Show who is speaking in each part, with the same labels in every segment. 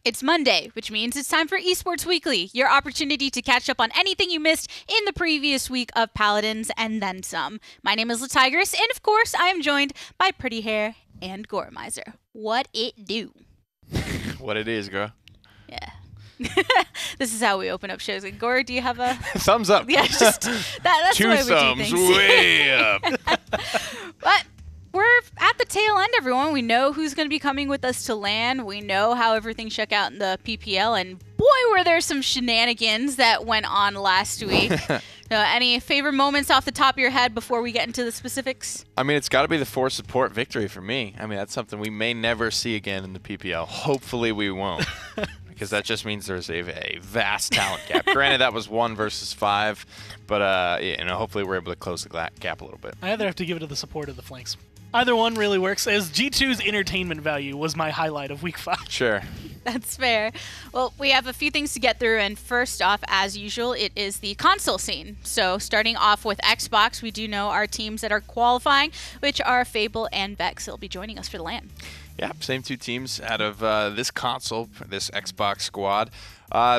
Speaker 1: It's Monday, which means it's time for Esports Weekly, your opportunity to catch up on anything you missed in the previous week of Paladins and then some. My name is LaTigress, and of course, I am joined by Pretty Hair and Goremizer. What it do?
Speaker 2: What it is, girl.
Speaker 1: Yeah. This is how we open up shows. Like, Gore, do you have a
Speaker 2: thumbs up?
Speaker 1: Yeah, just that's
Speaker 2: Two
Speaker 1: the way we do
Speaker 2: thumbs
Speaker 1: things.
Speaker 2: way up.
Speaker 1: But we're at the tail end, everyone. We know who's going to be coming with us to LAN. We know how everything shook out in the PPL, and boy, were there some shenanigans that went on last week. Any favorite moments off the top of your head before we get into the specifics?
Speaker 2: I mean, it's got to be the 4 support victory for me. I mean, that's something we may never see again in the PPL. Hopefully we won't. Because that just means there's a vast talent gap. Granted, that was 1 versus 5, but hopefully we're able to close the gap a little bit.
Speaker 3: I either have to give it to the support of the flanks. Either one really works, as G2's entertainment value was my highlight of Week 5.
Speaker 2: Sure.
Speaker 1: That's fair. Well, we have a few things to get through, and first off, as usual, it is the console scene. So starting off with Xbox, we do know our teams that are qualifying, which are Fable and Vex. They'll be joining us for the LAN.
Speaker 2: Yeah, same 2 teams out of this console, this Xbox squad.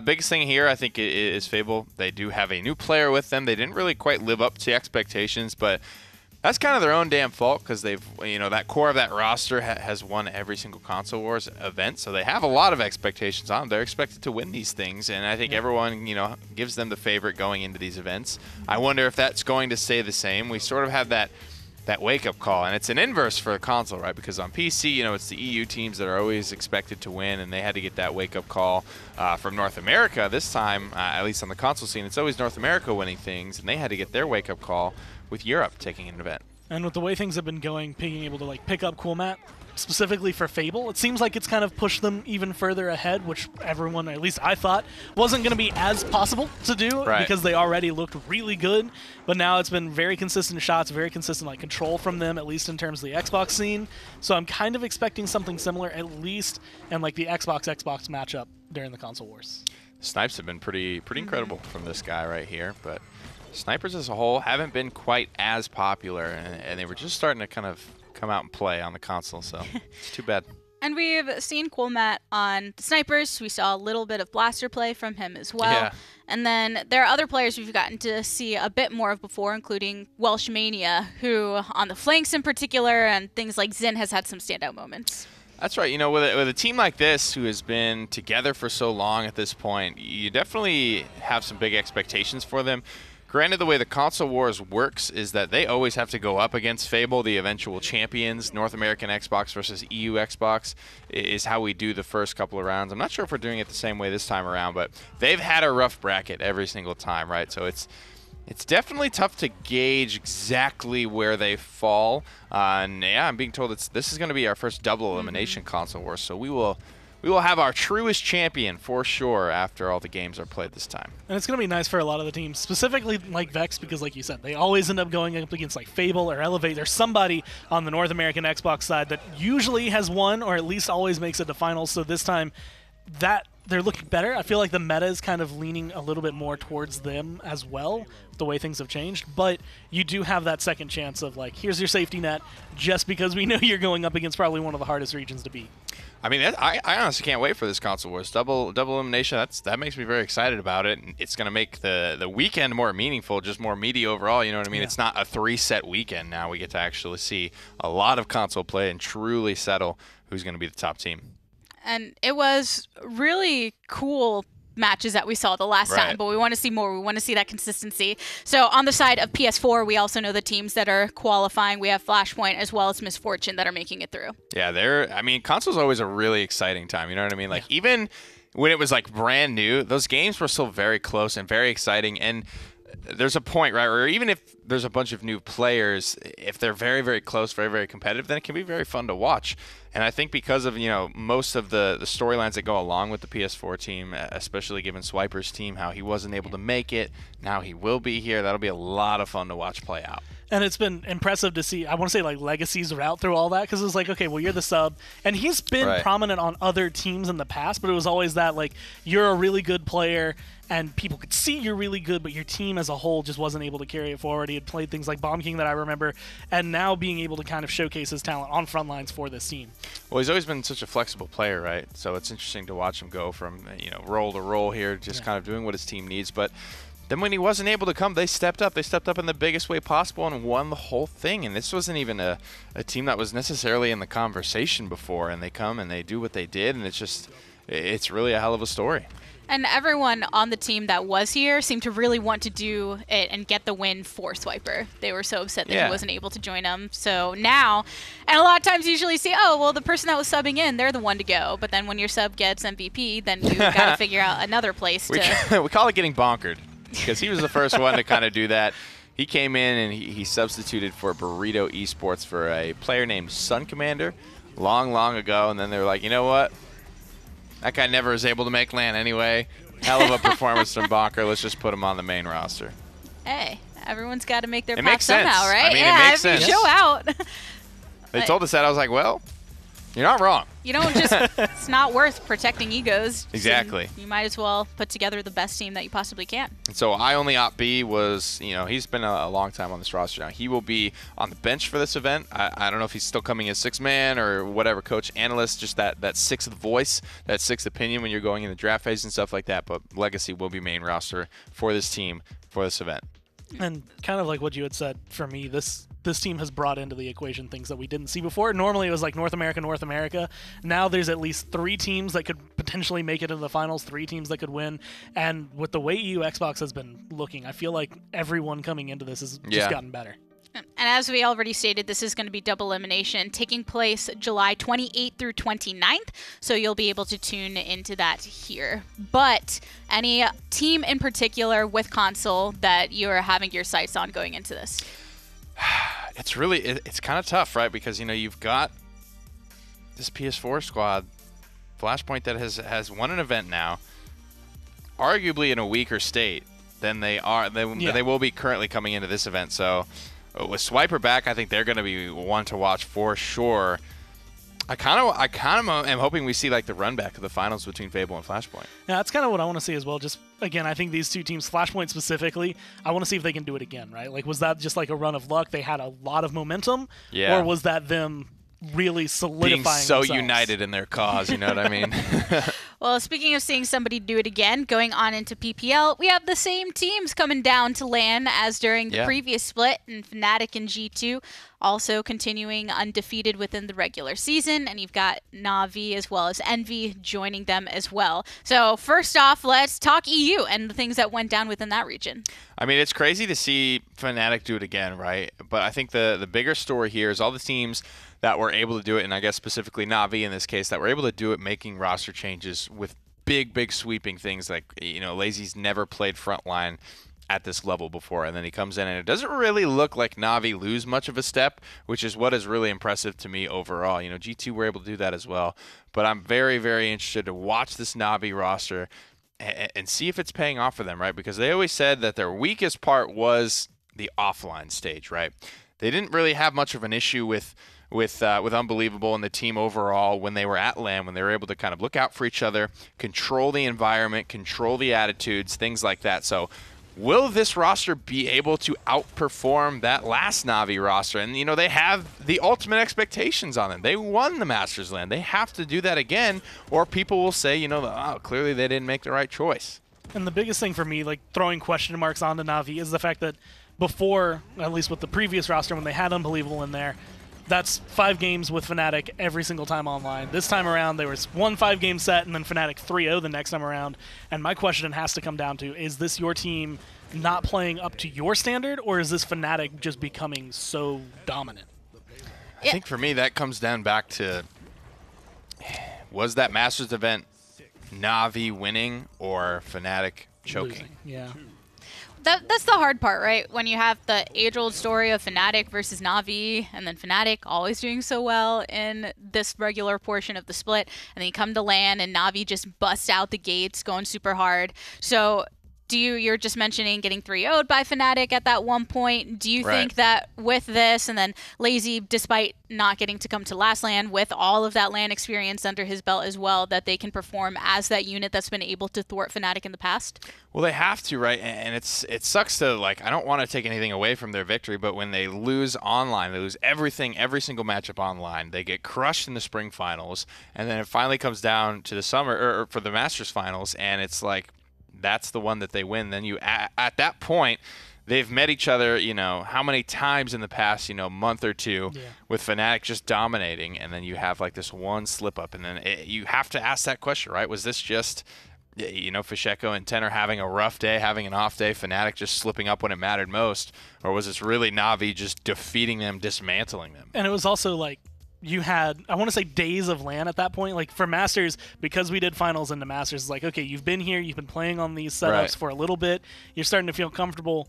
Speaker 2: Biggest thing here, I think, is Fable. They do have a new player with them. They didn't really quite live up to expectations, but that's kind of their own damn fault because they've, that core of that roster has won every single Console Wars event, so they have a lot of expectations on them. They're expected to win these things, and I think everyone, gives them the favorite going into these events. I wonder if that's going to stay the same. We sort of have that wake-up call, and it's an inverse for the console, right? Because on PC, it's the EU teams that are always expected to win, and they had to get that wake-up call from North America. This time, at least on the console scene, it's always North America winning things, and they had to get their wake-up call with Europe taking an event.
Speaker 3: And with the way things have been going, being able to pick up Cool Mat, specifically for Fable, it seems like it's kind of pushed them even further ahead, which everyone, at least I thought, wasn't going to be as possible to do because they already looked really good. But now it's been very consistent shots, very consistent control from them, at least in terms of the Xbox scene. So I'm kind of expecting something similar, at least in the Xbox matchup during the Console Wars.
Speaker 2: Snipes have been pretty incredible from this guy right here, but snipers as a whole haven't been quite as popular, and they were just starting to kind of come out and play on the console, so it's too bad.
Speaker 1: And we've seen Coolmat on the snipers. We saw a little bit of blaster play from him as well.
Speaker 2: Yeah.
Speaker 1: And then there are other players we've gotten to see a bit more of before, including Welshmania, who on the flanks in particular, and things like Zin has had some standout moments.
Speaker 2: That's right. With a team like this who has been together for so long at this point, you definitely have some big expectations for them. Granted, the way the Console Wars works is that they always have to go up against Fable, the eventual champions. North American Xbox versus EU Xbox is how we do the first couple of rounds. I'm not sure if we're doing it the same way this time around, but they've had a rough bracket every single time, right? So it's definitely tough to gauge exactly where they fall. And yeah, I'm being told this is going to be our first double elimination Console Wars, so we will have our truest champion for sure after all the games are played this time.
Speaker 3: And it's going to be nice for a lot of the teams, specifically like Vex, because like you said, they always end up going up against Fable or Elevate. There's somebody on the North American Xbox side that usually has won or at least always makes it to finals. So this time, they're looking better. I feel like the meta is kind of leaning a little bit more towards them as well, the way things have changed. But you do have that second chance of here's your safety net, just because we know you're going up against probably one of the hardest regions to beat.
Speaker 2: I mean, I honestly can't wait for this Console Wars. Double elimination, that makes me very excited about it. It's going to make the weekend more meaningful, just more meaty overall, you know what I mean? Yeah. It's not a 3-set weekend now. We get to actually see a lot of console play and truly settle who's going to be the top team.
Speaker 1: And it was really cool matches that we saw the last time, but we want to see more. We want to see that consistency. So on the side of PS4, we also know the teams that are qualifying. We have Flashpoint as well as Misfortune that are making it through.
Speaker 2: Yeah, console's always a really exciting time, you know what I mean? Even when it was brand new, those games were still very close and very exciting. And there's a point, right, where even if there's a bunch of new players, if they're very, very close, very, very competitive, then it can be very fun to watch. And I think because of, most of the storylines that go along with the PS4 team, especially given Swiper's team, how he wasn't able to make it, now he will be here, that'll be a lot of fun to watch play out.
Speaker 3: And it's been impressive to see, I want to say, Legacy's route through all that, because it's okay, well, you're the sub. And he's been prominent on other teams in the past, but it was always that, you're a really good player, and people could see you're really good, but your team as a whole just wasn't able to carry it forward. He had played things like Bomb King that I remember, and now being able to kind of showcase his talent on front lines for this team.
Speaker 2: Well, he's always been such a flexible player, right? So it's interesting to watch him go from role to role here, just kind of doing what his team needs. But then when he wasn't able to come, they stepped up. They stepped up in the biggest way possible and won the whole thing. And this wasn't even a team that was necessarily in the conversation before. And they come and they do what they did, and it's really a hell of a story.
Speaker 1: And everyone on the team that was here seemed to really want to do it and get the win for Swiper. They were so upset that he wasn't able to join them. So now, and a lot of times you usually see, oh, well, the person that was subbing in, they're the one to go. But then when your sub gets MVP, then you got to figure out another place to.
Speaker 2: We call it getting bonkered, because he was the first one to kind of do that. He came in and he substituted for Burrito Esports for a player named Sun Commander long ago. And then they were like, you know what? That guy never was able to make LAN anyway. Hell of a performance from Bonker. Let's just put him on the main roster.
Speaker 1: Hey, everyone's got to make their
Speaker 2: It
Speaker 1: pop
Speaker 2: makes sense.
Speaker 1: somehow, right?
Speaker 2: I mean, it makes sense.
Speaker 1: If you show out.
Speaker 2: They told us that. I was like, well, you're not wrong.
Speaker 1: You don't just, it's not worth protecting egos.
Speaker 2: Exactly.
Speaker 1: So you might as well put together the best team that you possibly can.
Speaker 2: And so I Only Op B was, he's been a long time on this roster now. He will be on the bench for this event. I don't know if he's still coming as sixth man or whatever, coach, analyst, just that sixth voice, that sixth opinion when you're going in the draft phase and stuff like that. But Legacy will be main roster for this team for this event.
Speaker 3: And kind of like what you had said, for me, this team has brought into the equation things that we didn't see before. Normally it was like North America. Now there's at least 3 teams that could potentially make it into the finals, 3 teams that could win. And with the way EU Xbox has been looking, I feel like everyone coming into this has just gotten better.
Speaker 1: And as we already stated, this is going to be double elimination, taking place July 28th through 29th, so you'll be able to tune into that here. But any team in particular with console that you're having your sights on going into this?
Speaker 2: It's kind of tough, right? Because, you've got this PS4 squad, Flashpoint, that has won an event now, arguably in a weaker state than they will be currently coming into this event. So with Swiper back, I think they're going to be one to watch for sure. I kind of am hoping we see like the run back of the finals between Fable and Flashpoint.
Speaker 3: Yeah, that's kind of what I want to see as well. Just again, I think these two teams, Flashpoint specifically, I want to see if they can do it again, right? Like, was that just like a run of luck? They had a lot of momentum, or was that them really solidifying
Speaker 2: being so
Speaker 3: themselves?
Speaker 2: united in their cause? You know what I mean?
Speaker 1: Well, speaking of seeing somebody do it again, going on into PPL, we have the same teams coming down to LAN as during the previous split, and Fnatic and G2 also continuing undefeated within the regular season, and you've got Na'Vi as well as Envy joining them as well. So first off, let's talk EU and the things that went down within that region.
Speaker 2: I mean, it's crazy to see Fnatic do it again, right? But I think the bigger story here is all the teams that were able to do it, and I guess specifically Na'Vi in this case, that were able to do it making roster changes with big sweeping things like, Lazy's never played frontline at this level before, and then he comes in and it doesn't really look like Na'Vi lose much of a step, which is what is really impressive to me overall. G2 were able to do that as well, but I'm very interested to watch this Na'Vi roster and see if it's paying off for them, right? Because they always said that their weakest part was the offline stage, right? They didn't really have much of an issue with Unbelievable and the team overall when they were at LAN, when they were able to kind of look out for each other, control the environment, control the attitudes, things like that. So will this roster be able to outperform that last Na'Vi roster? And, they have the ultimate expectations on them. They won the Masters LAN. They have to do that again, or people will say, clearly they didn't make the right choice.
Speaker 3: And the biggest thing for me, like throwing question marks onto Na'Vi, is the fact that before, at least with the previous roster, when they had Unbelievable in there, that's 5 games with Fnatic every single time online. This time around, there was one 5-game set, and then Fnatic 3-0 the next time around. And my question has to come down to, is this your team not playing up to your standard, or is this Fnatic just becoming so dominant?
Speaker 2: I think for me, that comes down back to, was that Masters event Na'Vi winning or Fnatic choking?
Speaker 3: Losing. Yeah.
Speaker 1: That's the hard part, right? When you have the age-old story of Fnatic versus Na'Vi, and then Fnatic always doing so well in this regular portion of the split, and then you come to LAN, and Na'Vi just busts out the gates, going super hard. So You're just mentioning getting 3-0'd by Fnatic at that one point. Do you think that with this, and then Lazy, despite not getting to come to last LAN, with all of that LAN experience under his belt as well, that they can perform as that unit that's been able to thwart Fnatic in the past?
Speaker 2: Well, they have to, right? And it sucks to, like, I don't want to take anything away from their victory, but when they lose online, they lose everything, every single matchup online. They get crushed in the spring finals, and then it finally comes down to the summer, or for the Masters finals, and it's like, that's the one that they win. Then you, at that point, they've met each other, you know, how many times in the past, you know, month or two, with Fnatic just dominating, and then you have like this one slip up, and then you have to ask that question, right? Was this just, you know, Fasheko and Tenor having a rough day, having an off day, Fnatic just slipping up when it mattered most, or was this really Na'Vi just defeating them, dismantling them? And
Speaker 3: it was also like, you had, I want to say, days of LAN at that point. Like, for Masters, because we did finals into Masters, it's like, okay, you've been here, you've been playing on these setups for a little bit, you're starting to feel comfortable,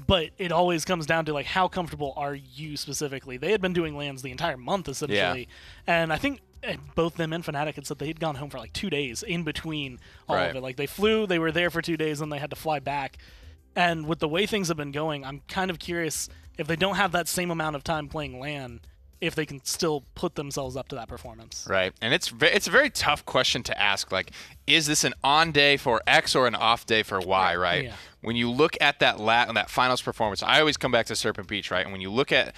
Speaker 3: but it always comes down to, like, how comfortable are you specifically? They had been doing LANs the entire month, essentially, and I think both them and Fnatic had said they had gone home for, like, 2 days in between all of it. Like, they flew, they were there for 2 days, and they had to fly back. And with the way things have been going, I'm kind of curious if they don't have that same amount of time playing LAN, if they can still put themselves up to that performance.
Speaker 2: Right, and it's a very tough question to ask. Like, is this an on day for X or an off day for Y, right? Yeah. When you look at that finals performance, I always come back to Serpent Beach, right? And when you look at,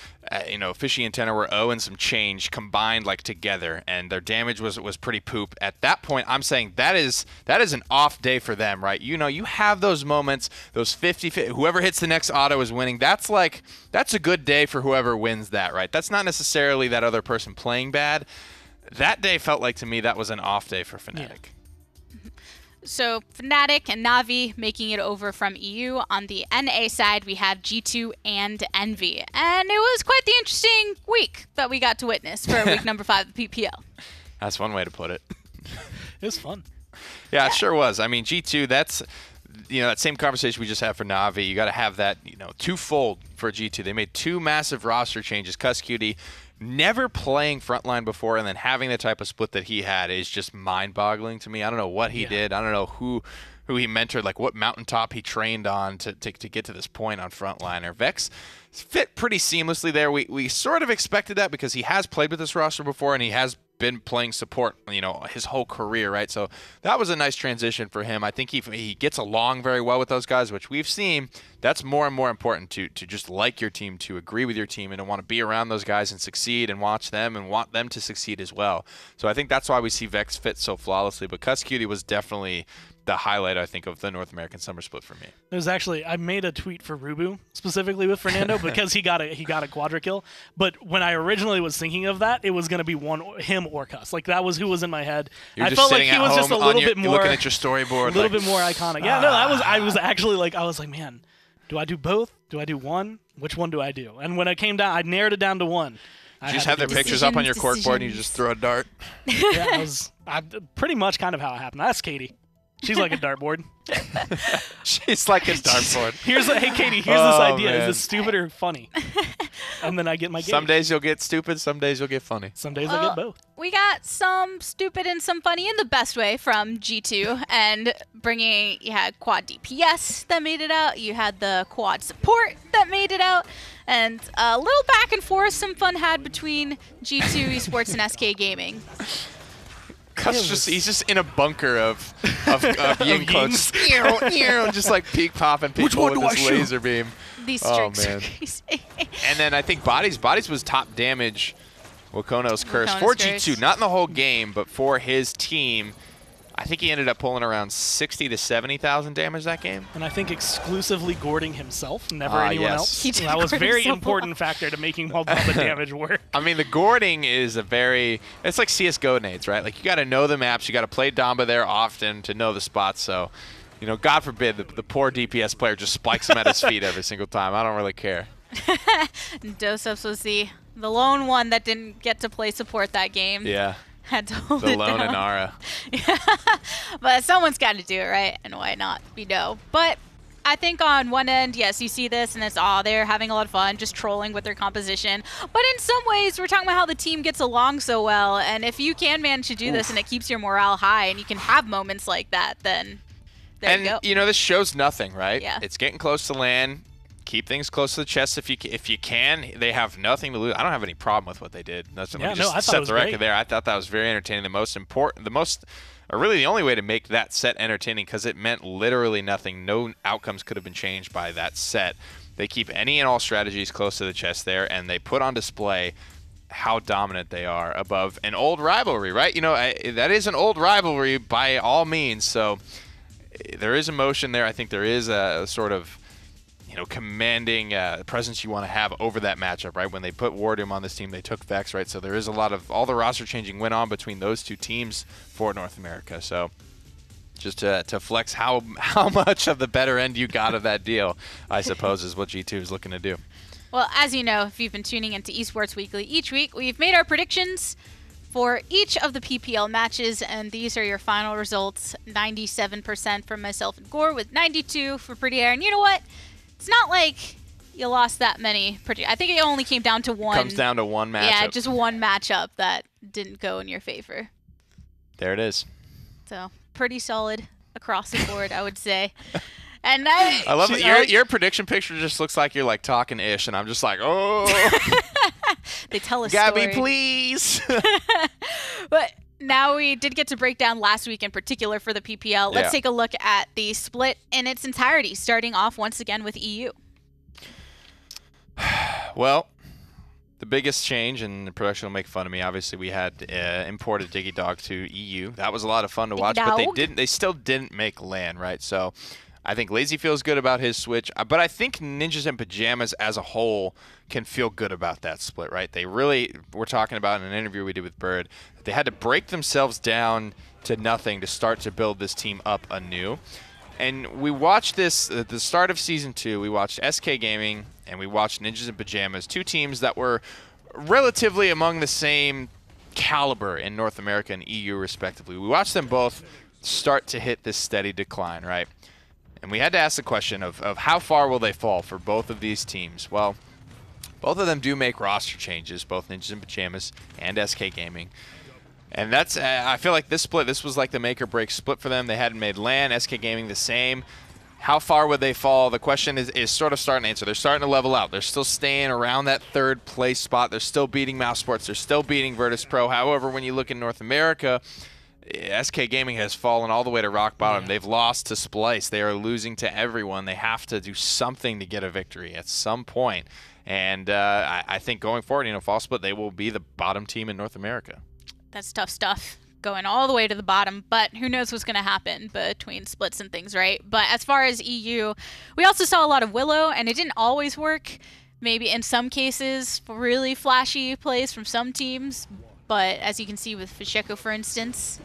Speaker 2: you know, Fishy and Tenor were 0 and some change combined, like, together, and their damage was pretty poop. At that point, I'm saying that is an off day for them, right? You know, you have those moments, those 50-50, whoever hits the next auto is winning. That's a good day for whoever wins that, right? That's not necessarily that other person playing bad. That day felt like, to me, that was an off day for Fnatic. Yeah.
Speaker 1: So Fnatic and Na'Vi making it over from EU. On the NA side, we have G2 and Envy. And it was quite the interesting week that we got to witness for week number 5 of the PPL.
Speaker 2: That's one way to put it.
Speaker 3: It was fun.
Speaker 2: Yeah, it sure was. I mean, G2, that's, you know, that same conversation we just had for Na'Vi. You got to have that, you know, twofold for G2. They made 2 massive roster changes. Cuskey, never playing frontline before, and then having the type of split that he had is just mind-boggling to me. I don't know what he did. I don't know who he mentored, like what mountaintop he trained on to get to this point on frontliner. Vex fit pretty seamlessly there. We sort of expected that because he has played with this roster before, and he has been playing support, you know, his whole career, right? So that was a nice transition for him. I think he gets along very well with those guys, which we've seen. That's more and more important to just like your team, to agree with your team, and to want to be around those guys and succeed and watch them and want them to succeed as well. So I think that's why we see Vex fit so flawlessly. But Cuskey was definitely the highlight, I think, of the North American Summer Split for me.
Speaker 3: There's actually, I made a tweet for Rubu specifically with Fernando because he got a quadra kill. But when I originally was thinking of that, it was going to be him or Cuss. Like, that was who was in my head.
Speaker 2: I felt like he was just a little bit more looking at your storyboard,
Speaker 3: a little bit more iconic. Yeah, no, I was actually like, man, do I do both? Do I do one? Which one do I do? And when it came down, I narrowed it down to one.
Speaker 2: You just have their pictures up on your corkboard and you just throw a dart.
Speaker 3: Yeah, I pretty much kind of how it happened. That's Katie. She's like a dartboard.
Speaker 2: She's like a dartboard.
Speaker 3: Hey, Katie, here's this idea. Man. Is this stupid or funny? And then I get my game.
Speaker 2: Some days you'll get stupid, some days you'll get funny.
Speaker 3: Some days I get both.
Speaker 1: We got some stupid and some funny in the best way from G2. And you had quad DPS that made it out. You had the quad support that made it out. And a little back and forth some fun had between G2 Esports and SK Gaming.
Speaker 2: He's just in a bunker of Ying clones, just like peek popping people with this laser beam.
Speaker 1: These streaks are crazy.
Speaker 2: And then I think Bodies was top damage. Wakono's curse for G2, not in the whole game, but for his team. I think he ended up pulling around 60 to 70,000 damage that game.
Speaker 3: And I think exclusively Gording himself, never anyone else. That was a very important factor to making all the damage work.
Speaker 2: I mean, the Gording is it's like CSGO nades, right? Like, you got to know the maps. You got to play Damba there often to know the spots. So, you know, God forbid the poor DPS player just spikes him at his feet every single time. I don't really care.
Speaker 1: Doseps was the lone one that didn't get to play support that game.
Speaker 2: Yeah.
Speaker 1: Had to hold
Speaker 2: the
Speaker 1: it
Speaker 2: lone
Speaker 1: down.
Speaker 2: Inara.
Speaker 1: Yeah. But someone's got to do it, right? And why not? We know. But I think on one end, yes, you see this and it's, they're having a lot of fun, just trolling with their composition. But in some ways, we're talking about how the team gets along so well. And if you can manage to do this and it keeps your morale high and you can have moments like that, then There you go.
Speaker 2: And, this shows nothing, right?
Speaker 1: Yeah.
Speaker 2: It's getting close to land. Keep things close to the chest if you can. They have nothing to lose. I don't have any problem with what they did.
Speaker 3: I thought it was
Speaker 2: the record
Speaker 3: great.
Speaker 2: there. I thought that was very entertaining. Really the only way to make that set entertaining, because it meant literally nothing. No outcomes could have been changed by that set. They keep any and all strategies close to the chest there, and they put on display how dominant they are above an old rivalry, right? That is an old rivalry by all means. So there is emotion there. I think there is a sort of commanding presence you want to have over that matchup, right? When they put Wardium on this team, they took Vex, right? So there is a lot of all the roster changing went on between those two teams for North America. So just to flex how much of the better end you got of that deal, I suppose, is what G2 is looking to do.
Speaker 1: Well, as you know, if you've been tuning into Esports Weekly, each week we've made our predictions for each of the PPL matches, and these are your final results. 97% from myself and Gore, with 92 for Pretty Air. And you know what? It's not like you lost that many. I think it only came down to one.
Speaker 2: Comes down to one matchup.
Speaker 1: Yeah, just one matchup that didn't go in your favor.
Speaker 2: There it is.
Speaker 1: So pretty solid across the board, I would say. And I
Speaker 2: love that your prediction picture just looks like you're like talking ish, and I'm just like, oh.
Speaker 1: They tell a story.
Speaker 2: Gabby, please.
Speaker 1: But now we did get to break down last week in particular for the PPL. Let's take a look at the split in its entirety, starting off once again with EU.
Speaker 2: Well, the biggest change, and the production will make fun of me, obviously we had imported Diggy Dog to EU. That was a lot of fun to watch, but they still didn't make LAN, right? So I think Lazy feels good about his switch, but I think Ninjas in Pajamas as a whole can feel good about that split, right? They really, we're talking about in an interview we did with Bird, they had to break themselves down to nothing to start to build this team up anew. And we watched this at the start of Season 2. We watched SK Gaming and we watched Ninjas in Pajamas, two teams that were relatively among the same caliber in North America and EU respectively. We watched them both start to hit this steady decline, right? And we had to ask the question of how far will they fall for both of these teams? Well, both of them do make roster changes, both Ninjas in Pajamas and SK Gaming. And that's, I feel like this was like the make or break split for them. They hadn't made LAN, SK Gaming the same. How far would they fall? The question is sort of starting to answer. They're starting to level out. They're still staying around that third place spot. They're still beating Mouse Sports. They're still beating Virtus Pro. However, when you look in North America, SK Gaming has fallen all the way to rock bottom. Yeah. They've lost to Splice. They are losing to everyone. They have to do something to get a victory at some point. And I think going forward, fall split, they will be the bottom team in North America.
Speaker 1: That's tough stuff, going all the way to the bottom, but who knows what's going to happen between splits and things, right? But as far as EU, we also saw a lot of Willow, and it didn't always work. Maybe in some cases, really flashy plays from some teams, but as you can see with Fisheko, for instance.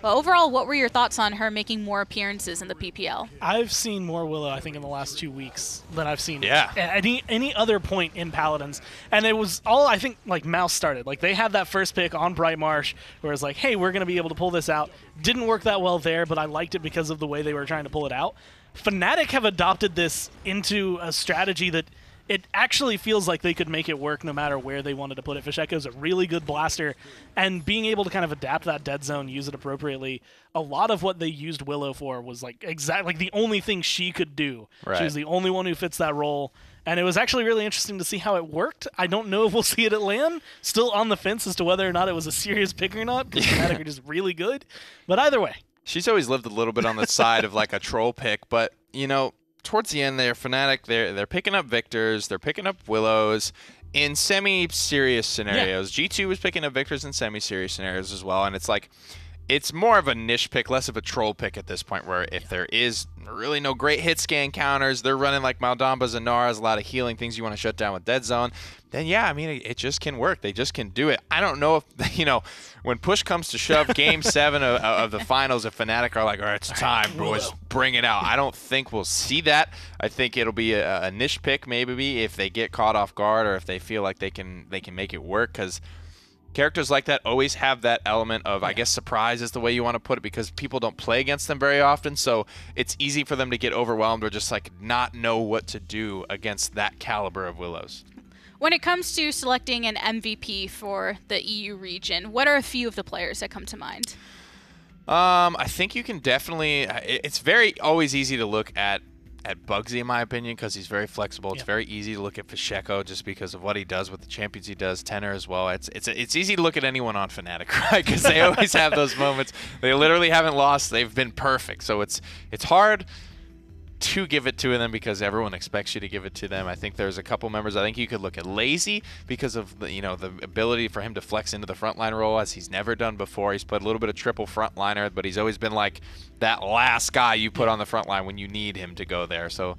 Speaker 1: But overall, what were your thoughts on her making more appearances in the PPL?
Speaker 3: I've seen more Willow, I think, in the last 2 weeks than I've seen
Speaker 2: at
Speaker 3: any other point in Paladins. And it was all, I think, like Mouse started. Like, they had that first pick on Bright Marsh where it's like, hey, we're going to be able to pull this out. Didn't work that well there, but I liked it because of the way they were trying to pull it out. Fnatic have adopted this into a strategy that it actually feels like they could make it work no matter where they wanted to put it. Fisheko's a really good blaster, and being able to kind of adapt that dead zone, use it appropriately, a lot of what they used Willow for was like exactly the only thing she could do.
Speaker 2: Right.
Speaker 3: She was the only one who fits that role, and it was actually really interesting to see how it worked. I don't know if we'll see it at LAN. Still on the fence as to whether or not it was a serious pick or not, because Fnatic are just really good. But either way.
Speaker 2: She's always lived a little bit on the side of like a troll pick, but, towards the end there, Fnatic, they're picking up Victors, they're picking up Willows in semi-serious scenarios. Yeah. G2 was picking up Victors in semi-serious scenarios as well, and it's like, it's more of a niche pick, less of a troll pick at this point, where if there is really no great hit scan counters, they're running like Maldambas and Naras, a lot of healing, things you want to shut down with Dead Zone, then yeah, it just can work. They just can do it. I don't know if, when push comes to shove, Game 7 of the finals, if Fnatic are like, all right, it's time, boys, bring it out. I don't think we'll see that. I think it'll be a niche pick maybe if they get caught off guard or if they feel like they can make it work, because characters like that always have that element of, I guess, surprise is the way you want to put it, because people don't play against them very often, so it's easy for them to get overwhelmed or just like not know what to do against that caliber of Willows.
Speaker 1: When it comes to selecting an MVP for the EU region, what are a few of the players that come to mind?
Speaker 2: I think you can definitely. It's very always easy to look at Bugsy in my opinion because he's very flexible. It's very easy to look at Pacheco just because of what he does with the champions he does. Tenor as well. It's easy to look at anyone on Fnatic, right? Because they always have those moments. They literally haven't lost. They've been perfect. So it's hard to give it to them because everyone expects you to give it to them. I think there's a couple members. I think you could look at Lazy because of the the ability for him to flex into the frontline role as he's never done before. He's played a little bit of triple frontliner, but he's always been like that last guy you put on the front line when you need him to go there. So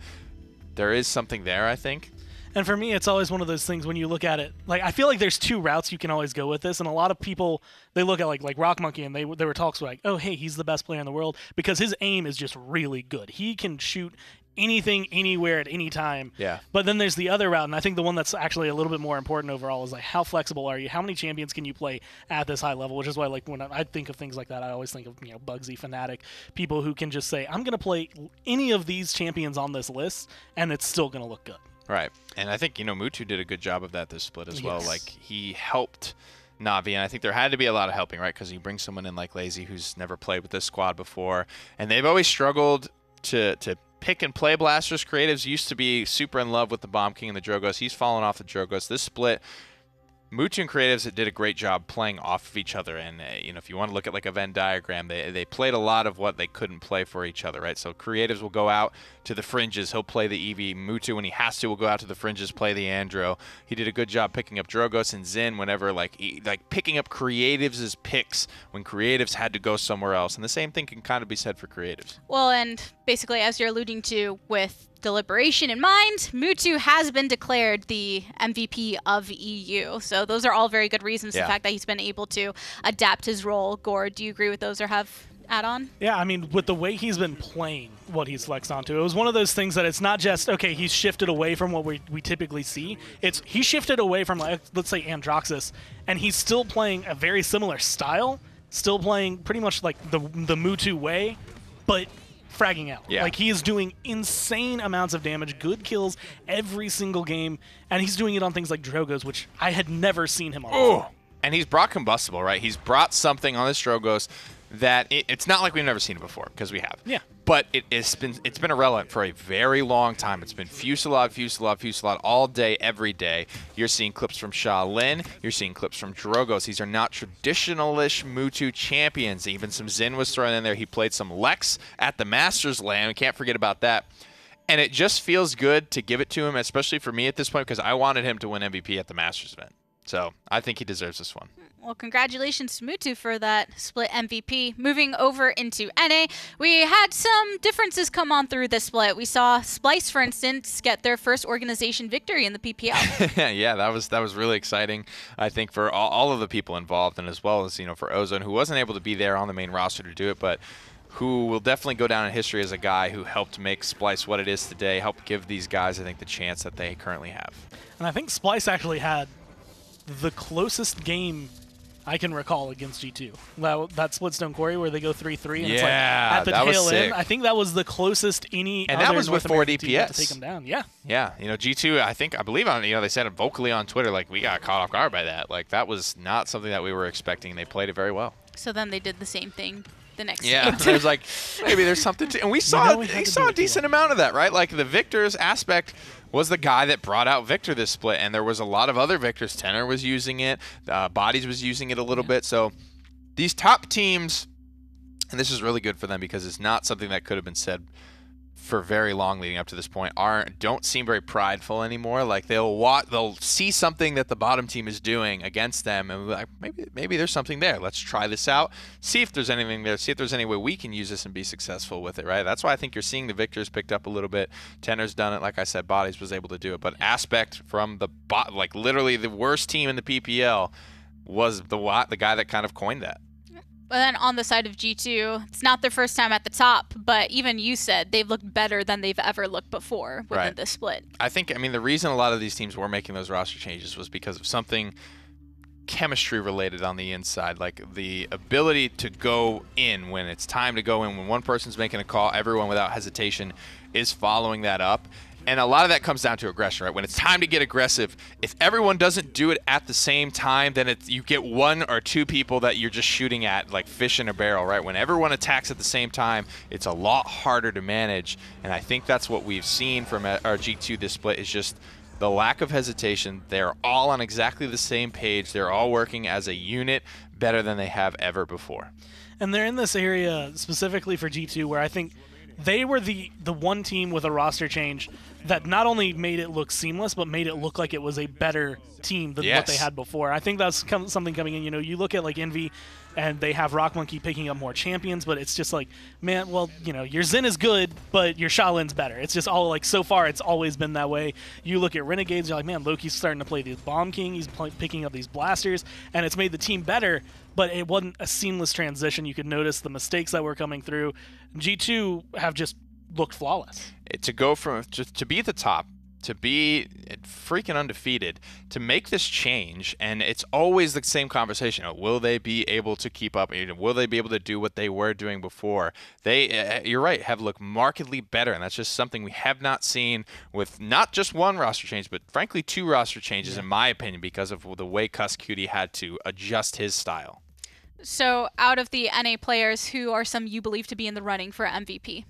Speaker 2: there is something there, I think.
Speaker 3: And for me, it's always one of those things when you look at it. Like, I feel like there's two routes you can always go with this, and a lot of people, they look at like Rock Monkey, and there were talks like, oh, hey, he's the best player in the world because his aim is just really good. He can shoot anything, anywhere, at any time.
Speaker 2: Yeah.
Speaker 3: But then there's the other route, and I think the one that's actually a little bit more important overall is like, how flexible are you? How many champions can you play at this high level? Which is why, like, when I think of things like that, I always think of Bugsy, Fnatic, people who can just say, I'm going to play any of these champions on this list, and it's still going to look good.
Speaker 2: Right. And I think, Mutu did a good job of that this split as well.
Speaker 3: Yes.
Speaker 2: Like, he helped Na'Vi, and I think there had to be a lot of helping, right? Because you bring someone in like Lazy who's never played with this squad before, and they've always struggled to pick and play blasters. Creatives used to be super in love with the Bomb King and the Drogoz. He's fallen off the Drogoz. This split, Mutu and Creatives did a great job playing off of each other, and if you want to look at like a Venn diagram, they played a lot of what they couldn't play for each other, right? So Creatives will go out to the fringes, he'll play the Eevee. Mutu, when he has to, will go out to the fringes, play the Andro. He did a good job picking up Drogoz and Xin whenever like picking up Creatives' picks when Creatives had to go somewhere else, and the same thing can kind of be said for Creatives.
Speaker 1: Well, and basically, as you're alluding to with deliberation in mind, Mutu has been declared the MVP of EU. So those are all very good reasons.
Speaker 2: Yeah.
Speaker 1: The fact that he's been able to adapt his role. Gore, do you agree with those or have add-on?
Speaker 3: Yeah, I mean, with the way he's been playing what he's flexed onto, it was one of those things that it's not just, okay, he's shifted away from what we typically see. It's he shifted away from, like, let's say, Androxus, and he's still playing a very similar style, still playing pretty much like the Mutu way, but fragging out.
Speaker 2: Yeah.
Speaker 3: Like, he is doing insane amounts of damage, good kills every single game, and he's doing it on things like Drogoz, which I had never seen him on before.
Speaker 2: And he's brought Combustible, right? He's brought something on this Drogoz that it's not like we've never seen it before, because we have.
Speaker 3: Yeah.
Speaker 2: But it's been irrelevant for a very long time. It's been Fusillade, Fusillade, Fusillade all day, every day. You're seeing clips from Shaolin. You're seeing clips from Drogoz. These are not traditional-ish Mutu champions. Even some Xin was thrown in there. He played some Lex at the Masters LAN. We can't forget about that. And it just feels good to give it to him, especially for me at this point, because I wanted him to win MVP at the Masters event. So I think he deserves this one.
Speaker 1: Well, congratulations to Mutu for that split MVP. Moving over into NA, we had some differences come on through this split. We saw Splice, for instance, get their first organization victory in the PPL.
Speaker 2: Yeah, that was really exciting, I think, for all of the people involved, and as well as, for Ozone, who wasn't able to be there on the main roster to do it, but who will definitely go down in history as a guy who helped make Splice what it is today, helped give these guys, I think, the chance that they currently have. And
Speaker 3: I think Splice actually had the closest game I can recall against G2. That Splitstone Quarry where they go 3-3, and it's like at the tail end. I think that was the closest any
Speaker 2: and
Speaker 3: other
Speaker 2: that was
Speaker 3: North
Speaker 2: with 4
Speaker 3: American team
Speaker 2: DPS
Speaker 3: to take them down. Yeah.
Speaker 2: Yeah, G2, I believe on, they said it vocally on Twitter, like, we got caught off guard by that. Like, that was not something that we were expecting. They played it very well.
Speaker 1: So then they did the same thing the next
Speaker 2: game. There's like, maybe there's something to, and we saw a decent amount of that, right? Like, the Victor's aspect was the guy that brought out Victor this split, and there was a lot of other Victors. Tenor was using it, Bodies was using it a little bit. So these top teams, and this is really good for them because it's not something that could have been said for very long leading up to this point, don't seem very prideful anymore. Like, they'll see something that the bottom team is doing against them, and like, maybe there's something there. Let's try this out, see if there's anything there, see if there's any way we can use this and be successful with it, right? That's why I think you're seeing the Victors picked up a little bit. Tenor's done it, like I said, Bodies was able to do it, but Aspect from like literally the worst team in the PPL was the guy that kind of coined that.
Speaker 1: But then on the side of G2, it's not their first time at the top, but even you said they've looked better than they've ever looked before within this split.
Speaker 2: I think, the reason a lot of these teams were making those roster changes was because of something chemistry related on the inside, like the ability to go in when it's time to go in. When one person's making a call, everyone without hesitation is following that up. And a lot of that comes down to aggression, right? When it's time to get aggressive, if everyone doesn't do it at the same time, then you get one or two people that you're just shooting at like fish in a barrel, right? When everyone attacks at the same time, it's a lot harder to manage. And I think that's what we've seen from our G2 this split is just the lack of hesitation. They're all on exactly the same page. They're all working as a unit better than they have ever before.
Speaker 3: And they're in this area specifically for G2 where I think they were the one team with a roster change that not only made it look seamless, but made it look like it was a better team than what they had before. I think that's something coming in. You know, you look at like Envy, and they have Rock Monkey picking up more champions, but it's just like, man, well, you know, your Zen is good, but your Shaolin's better. It's just all like, so far, it's always been that way. You look at Renegades, you're like, man, Loki's starting to play the Bomb King. He's picking up these blasters, and it's made the team better, but it wasn't a seamless transition. You could notice the mistakes that were coming through. G2 have just looked flawless.
Speaker 2: To go from to be at the top, to be freaking undefeated, to make this change, and it's always the same conversation. Will they be able to keep up? Will they be able to do what they were doing before? They, you're right, have looked markedly better, and that's just something we have not seen with not just one roster change, but frankly 2 roster changes, in my opinion, because of the way Cutie had to adjust his style.
Speaker 1: So out of the NA players, who are some you believe to be in the running for MVP?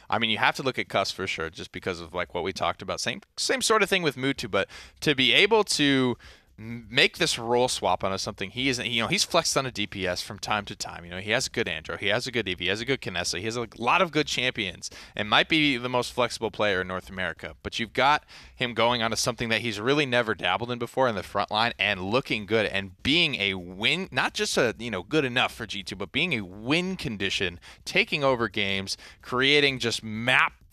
Speaker 2: I mean, you have to look at Cuss for sure, just because of like what we talked about. Same sort of thing with Mutu, but to be able to make this role swap onto something he isn't, you know, he's flexed on a DPS from time to time. You know, he has a good Andro, he has a good Eevee, he has a good Kinessa, he has a lot of good champions, and might be the most flexible player in North America. But you've got him going onto something that he's really never dabbled in before in the front line, and looking good, and being a win, not just a, you know, good enough for G2, but being a win condition, taking over games, creating just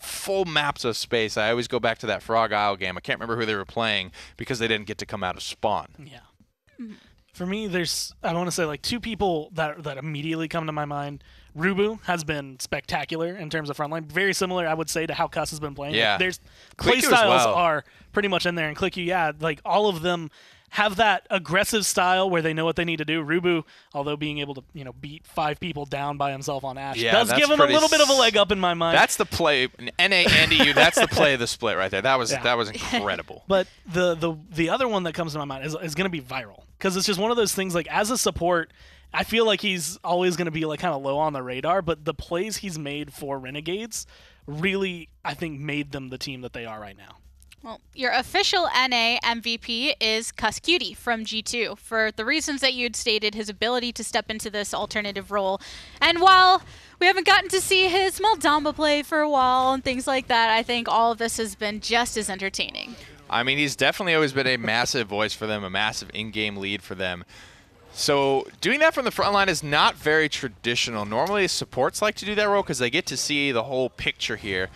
Speaker 2: full maps of space. I always go back to that Frog Isle game. I can't remember who they were playing because they didn't get to come out of spawn.
Speaker 3: Yeah. For me, there's, I want to say like 2 people that immediately come to my mind. Rubu has been spectacular in terms of frontline. Very similar, I would say, to how Cuss has been playing.
Speaker 2: Yeah.
Speaker 3: Like, there's play styles are pretty much in there. And ClickU, yeah, like all of them have that aggressive style where they know what they need to do. Rubu, although being able to, you know, beat 5 people down by himself on Ashe, does give him a little bit of a leg up in my mind.
Speaker 2: That's the play, NA and EU. That's the play of the split right there. That was incredible.
Speaker 3: But the other one that comes to my mind is going to be Viral, because it's just one of those things. Like as a support, I feel like he's always going to be like kind of low on the radar. But the plays he's made for Renegades really, I think, made them the team that they are right now.
Speaker 1: Well, your official NA MVP is Cutie from G2 for the reasons that you'd stated, his ability to step into this alternative role. And while we haven't gotten to see his Moldamba play for a while and things like that, I think all of this has been just as entertaining.
Speaker 2: I mean, he's definitely always been a massive voice for them, a massive in-game lead for them. So doing that from the front line is not very traditional. Normally supports like to do that role because they get to see the whole picture here.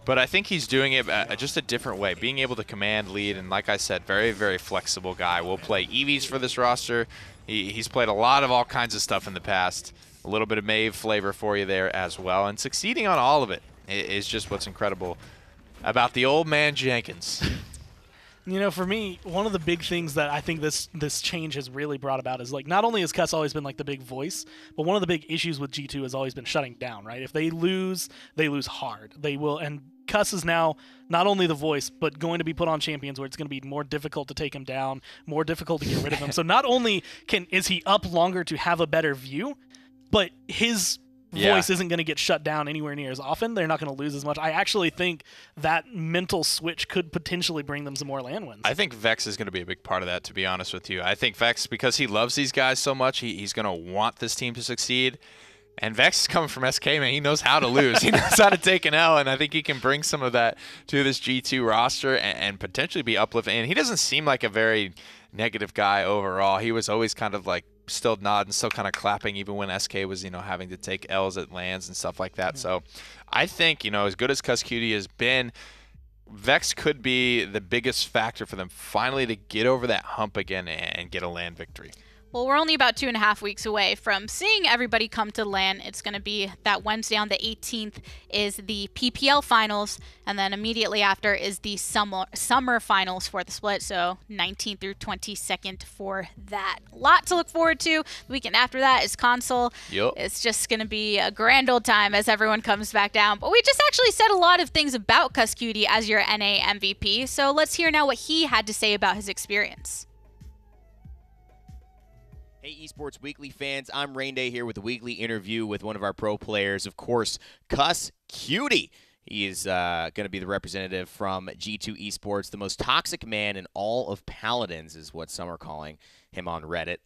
Speaker 2: But I think he's doing it just a different way, being able to command, lead, and like I said, very, very flexible guy. We'll play EVs for this roster. He's played a lot of all kinds of stuff in the past. A little bit of Maeve flavor for you there as well. And succeeding on all of it is just what's incredible about the old man Jenkins.
Speaker 3: You know, for me, one of the big things that I think this change has really brought about is, like, not only has Cuss always been like the big voice, but one of the big issues with G2 has always been shutting down, right? If they lose hard. They will, and Cuss is now not only the voice, but going to be put on champions where it's going to be more difficult to take him down, more difficult to get rid of him. So not only is he up longer to have a better view, but his voice isn't going to get shut down anywhere near as often. They're not going to lose as much. I actually think that mental switch could potentially bring them some more LAN wins.
Speaker 2: I think Vex is going to be a big part of that, to be honest with you. I think Vex, because he loves these guys so much, he's going to want this team to succeed. And Vex is coming from SK, man. He knows how to lose. He knows how to take an L, and I think he can bring some of that to this G2 roster and potentially be uplifting. And he doesn't seem like a very negative guy overall. He was always kind of like still nodding, still kind of clapping, even when SK was, you know, having to take L's at lands and stuff like that. So I think, you know, as good as Cutie has been, Vex could be the biggest factor for them finally to get over that hump again and get a LAN victory.
Speaker 1: Well, we're only about 2.5 weeks away from seeing everybody come to LAN. It's going to be that Wednesday on the 18th is the PPL finals, and then immediately after is the summer finals for the split, so 19th through 22nd for that. A lot to look forward to. The weekend after that is console.
Speaker 2: Yep.
Speaker 1: It's just going to be a grand old time as everyone comes back down. But we just actually said a lot of things about Cuscutie as your NA MVP, so let's hear now what he had to say about his experience.
Speaker 4: Hey, Esports Weekly fans, I'm Rain Day here with a weekly interview with one of our pro players, of course, Cuscutie. He is going to be the representative from G2 Esports. The most toxic man in all of Paladins is what some are calling him on Reddit.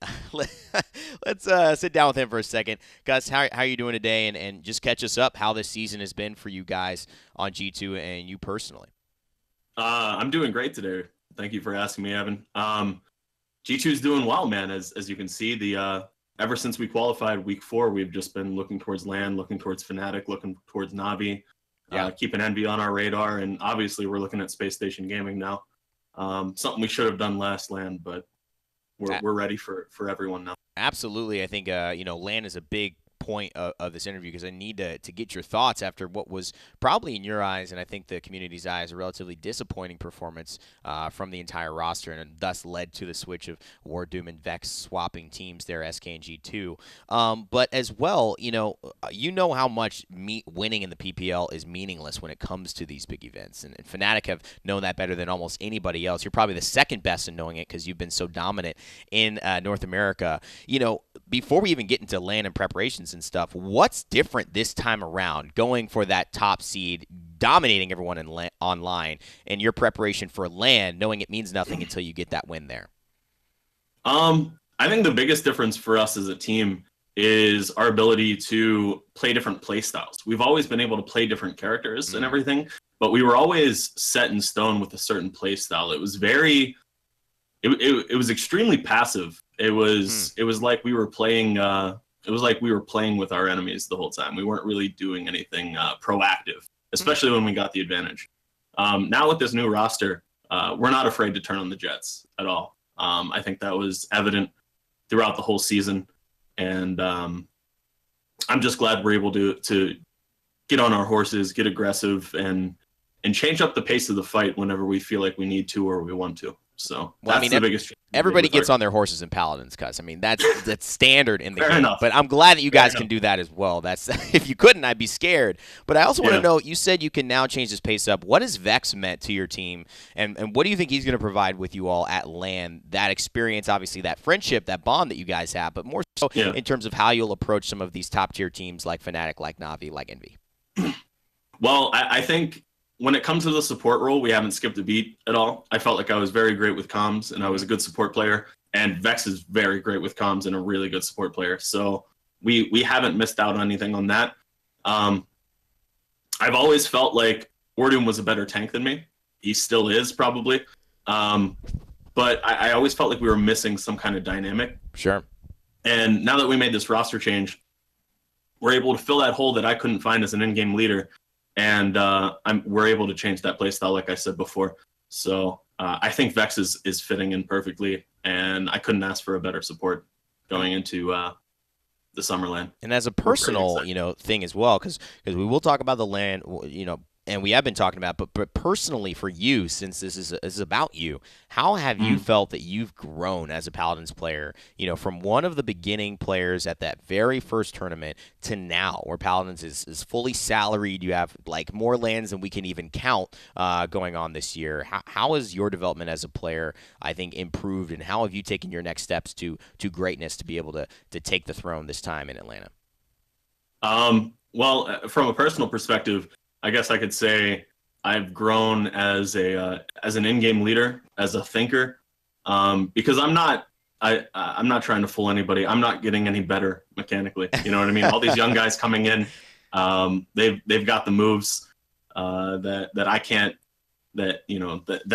Speaker 4: Let's sit down with him for a second. Gus, how are you doing today? And just catch us up how this season has been for you guys on G2 and you personally.
Speaker 5: I'm doing great today. Thank you for asking me, Evan. G2's doing well, man. As you can see, ever since we qualified week 4, we've just been looking towards LAN, looking towards Fnatic, looking towards Navi, keeping Envy on our radar, and obviously we're looking at Space Station Gaming now. Something we should have done last LAN, but we're ready for everyone now.
Speaker 4: Absolutely. I think LAN is a big point of this interview because I need to get your thoughts after what was probably in your eyes and I think the community's eyes a relatively disappointing performance from the entire roster, and thus led to the switch of Wardoom and Vex swapping teams there, SK and G2. But as well, you know how much winning in the PPL is meaningless when it comes to these big events, and Fnatic have known that better than almost anybody else. You're probably the second best in knowing it because you've been so dominant in North America. Before we even get into LAN and preparations and stuff, what's different this time around going for that top seed, dominating everyone online, and your preparation for LAN, knowing it means nothing until you get that win there?
Speaker 5: I think the biggest difference for us as a team is our ability to play different play styles. We've always been able to play different characters and everything, but we were always set in stone with a certain play style. It was it was extremely passive. It was like we were playing with our enemies the whole time. We weren't really doing anything proactive, especially when we got the advantage. Now with this new roster, we're not afraid to turn on the Jets at all. I think that was evident throughout the whole season, and I'm just glad we're able to get on our horses, get aggressive, and change up the pace of the fight whenever we feel like we need to or we want to. So that's the biggest.
Speaker 4: Everybody gets on their horses in Paladins, cuz that's standard in the
Speaker 5: Fair
Speaker 4: game.
Speaker 5: enough.
Speaker 4: But I'm glad that you guys can do that as well. That's if you couldn't, I'd be scared. But I also want to know, you said you can now change this pace up. What has Vex meant to your team, and what do you think he's going to provide with you all at LAN? That experience, obviously, that friendship, that bond that you guys have, but more so in terms of how you'll approach some of these top tier teams like Fnatic, like Navi, like Envy.
Speaker 5: Well, I think when it comes to the support role, we haven't skipped a beat at all. I felt like I was very great with comms, and I was a good support player. And Vex is very great with comms and a really good support player. So we haven't missed out on anything on that. I've always felt like Wardoom was a better tank than me. He still is, probably. But I always felt like we were missing some kind of dynamic.
Speaker 4: Sure.
Speaker 5: And now that we made this roster change, we're able to fill that hole that I couldn't find as an in-game leader. And we're able to change that playstyle, like I said before. So I think Vex is fitting in perfectly, and I couldn't ask for a better support going into the summer LAN.
Speaker 4: And as a personal, thing as well, because we will talk about the LAN, and we have been talking about, but personally for you, since this is about you, how have you felt that you've grown as a Paladins player, from one of the beginning players at that very first tournament to now, where Paladins is fully salaried, you have like more LANs than we can even count going on this year. How has your development as a player, I think, improved, and how have you taken your next steps to greatness to be able to take the throne this time in Atlanta?
Speaker 5: Well, from a personal perspective, I guess I could say I've grown as an in-game leader, as a thinker, because I'm not trying to fool anybody. I'm not getting any better mechanically. You know what I mean? All these young guys coming in, they've got the moves that I can't, that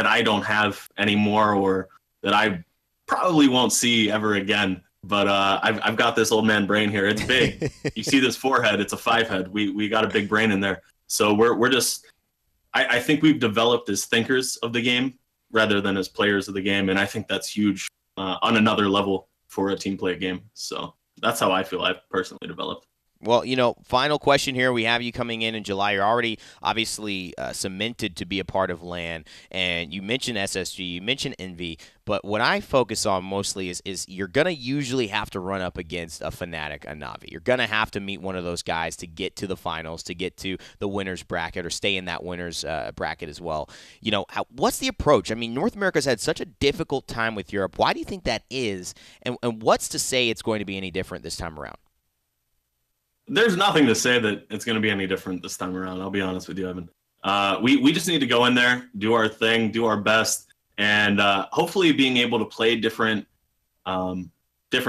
Speaker 5: I don't have anymore, or that I probably won't see ever again. But I've got this old man brain here. It's big. You see this forehead? It's a 5-head. We got a big brain in there. So we're just, I think we've developed as thinkers of the game rather than as players of the game, and I think that's huge on another level for a team play game. So that's how I feel I've personally developed.
Speaker 4: Well, final question here. We have you coming in July. You're already obviously cemented to be a part of LAN, and you mentioned SSG, you mentioned Envy, but what I focus on mostly is you're going to usually have to run up against a Fnatic, a Na'Vi. You're going to have to meet one of those guys to get to the finals, to get to the winner's bracket, or stay in that winner's bracket as well. What's the approach? I mean, North America's had such a difficult time with Europe. Why do you think that is, and what's to say it's going to be any different this time around?
Speaker 5: There's nothing to say that it's going to be any different this time around. I'll be honest with you, Evan. We just need to go in there, do our thing, do our best, and hopefully being able to play different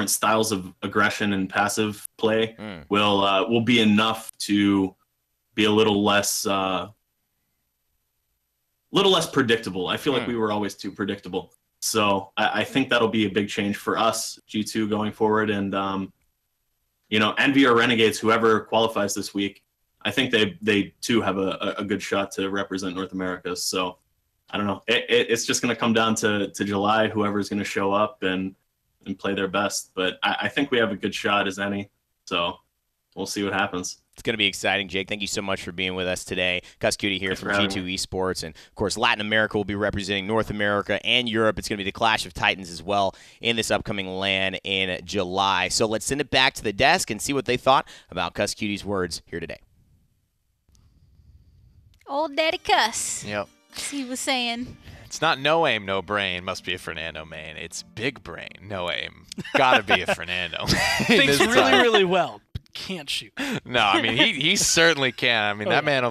Speaker 5: styles of aggression and passive play will be enough to be a little less predictable. I feel like we were always too predictable. So I think that'll be a big change for us, G2, going forward, and Envy or Renegades, whoever qualifies this week, I think they too have a good shot to represent North America. So I don't know. It's just going to come down to July, whoever's going to show up and play their best. But I think we have a good shot as any. So we'll see what happens.
Speaker 4: It's going to be exciting, Jake. Thank you so much for being with us today. Cuskey here from G2 Esports. And, of course, Latin America will be representing North America and Europe. It's going to be the Clash of Titans as well in this upcoming LAN in July. So let's send it back to the desk and see what they thought about Cuskey's words here today.
Speaker 1: Old Daddy Cuss.
Speaker 2: Yep.
Speaker 1: He was saying.
Speaker 2: It's not no aim, no brain. Must be a Fernando main. It's big brain, no aim. Gotta be a Fernando.
Speaker 3: Thinks really, really well. Can't shoot.
Speaker 2: No, I mean he certainly can. I mean that man.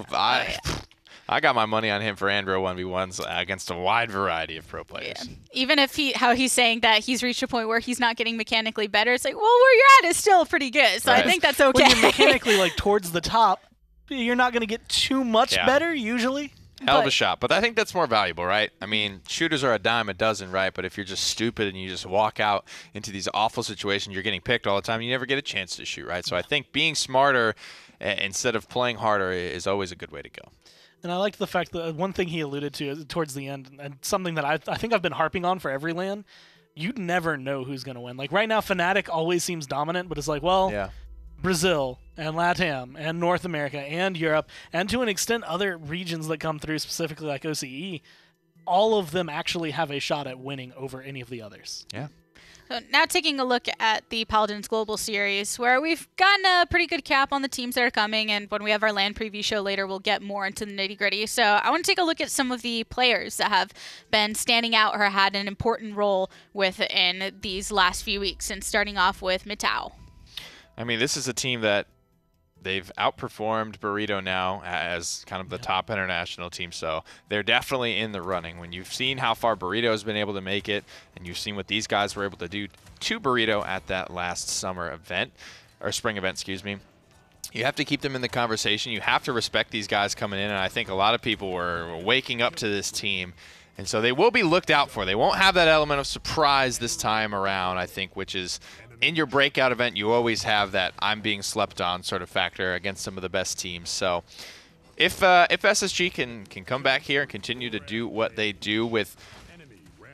Speaker 2: I got my money on him for Andro 1v1s against a wide variety of pro players.
Speaker 1: Yeah. Even if how he's saying that he's reached a point where he's not getting mechanically better, it's like, well, where you're at is still pretty good. So right. I think that's okay.
Speaker 3: When you're mechanically towards the top, you're not going to get too much better usually.
Speaker 2: Hell of a shot, but I think that's more valuable, right? I mean, shooters are a dime a dozen, right? But if you're just stupid and you just walk out into these awful situations, you're getting picked all the time, you never get a chance to shoot, right? So I think being smarter instead of playing harder is always a good way to go.
Speaker 3: And I liked the fact that one thing he alluded to towards the end, and something that I think I've been harping on for every LAN, you'd never know who's going to win. Like right now, Fnatic always seems dominant, but it's like, well, Brazil and LATAM and North America and Europe and to an extent other regions that come through, specifically like OCE, all of them actually have a shot at winning over any of the others.
Speaker 2: Yeah.
Speaker 1: So now taking a look at the Paladins Global Series, where we've gotten a pretty good cap on the teams that are coming, and when we have our LAN preview show later, we'll get more into the nitty-gritty. So I want to take a look at some of the players that have been standing out or had an important role within these last few weeks, and starting off with Mitao.
Speaker 2: I mean, this is a team that they've outperformed Burrito now as kind of the top international team, so they're definitely in the running. When you've seen how far Burrito has been able to make it, and you've seen what these guys were able to do to Burrito at that last summer event, or spring event, excuse me, you have to keep them in the conversation. You have to respect these guys coming in, and I think a lot of people were waking up to this team, and so they will be looked out for. They won't have that element of surprise this time around, I think, which is in your breakout event, you always have that I'm being slept on sort of factor against some of the best teams. So if SSG can come back here and continue to do what they do with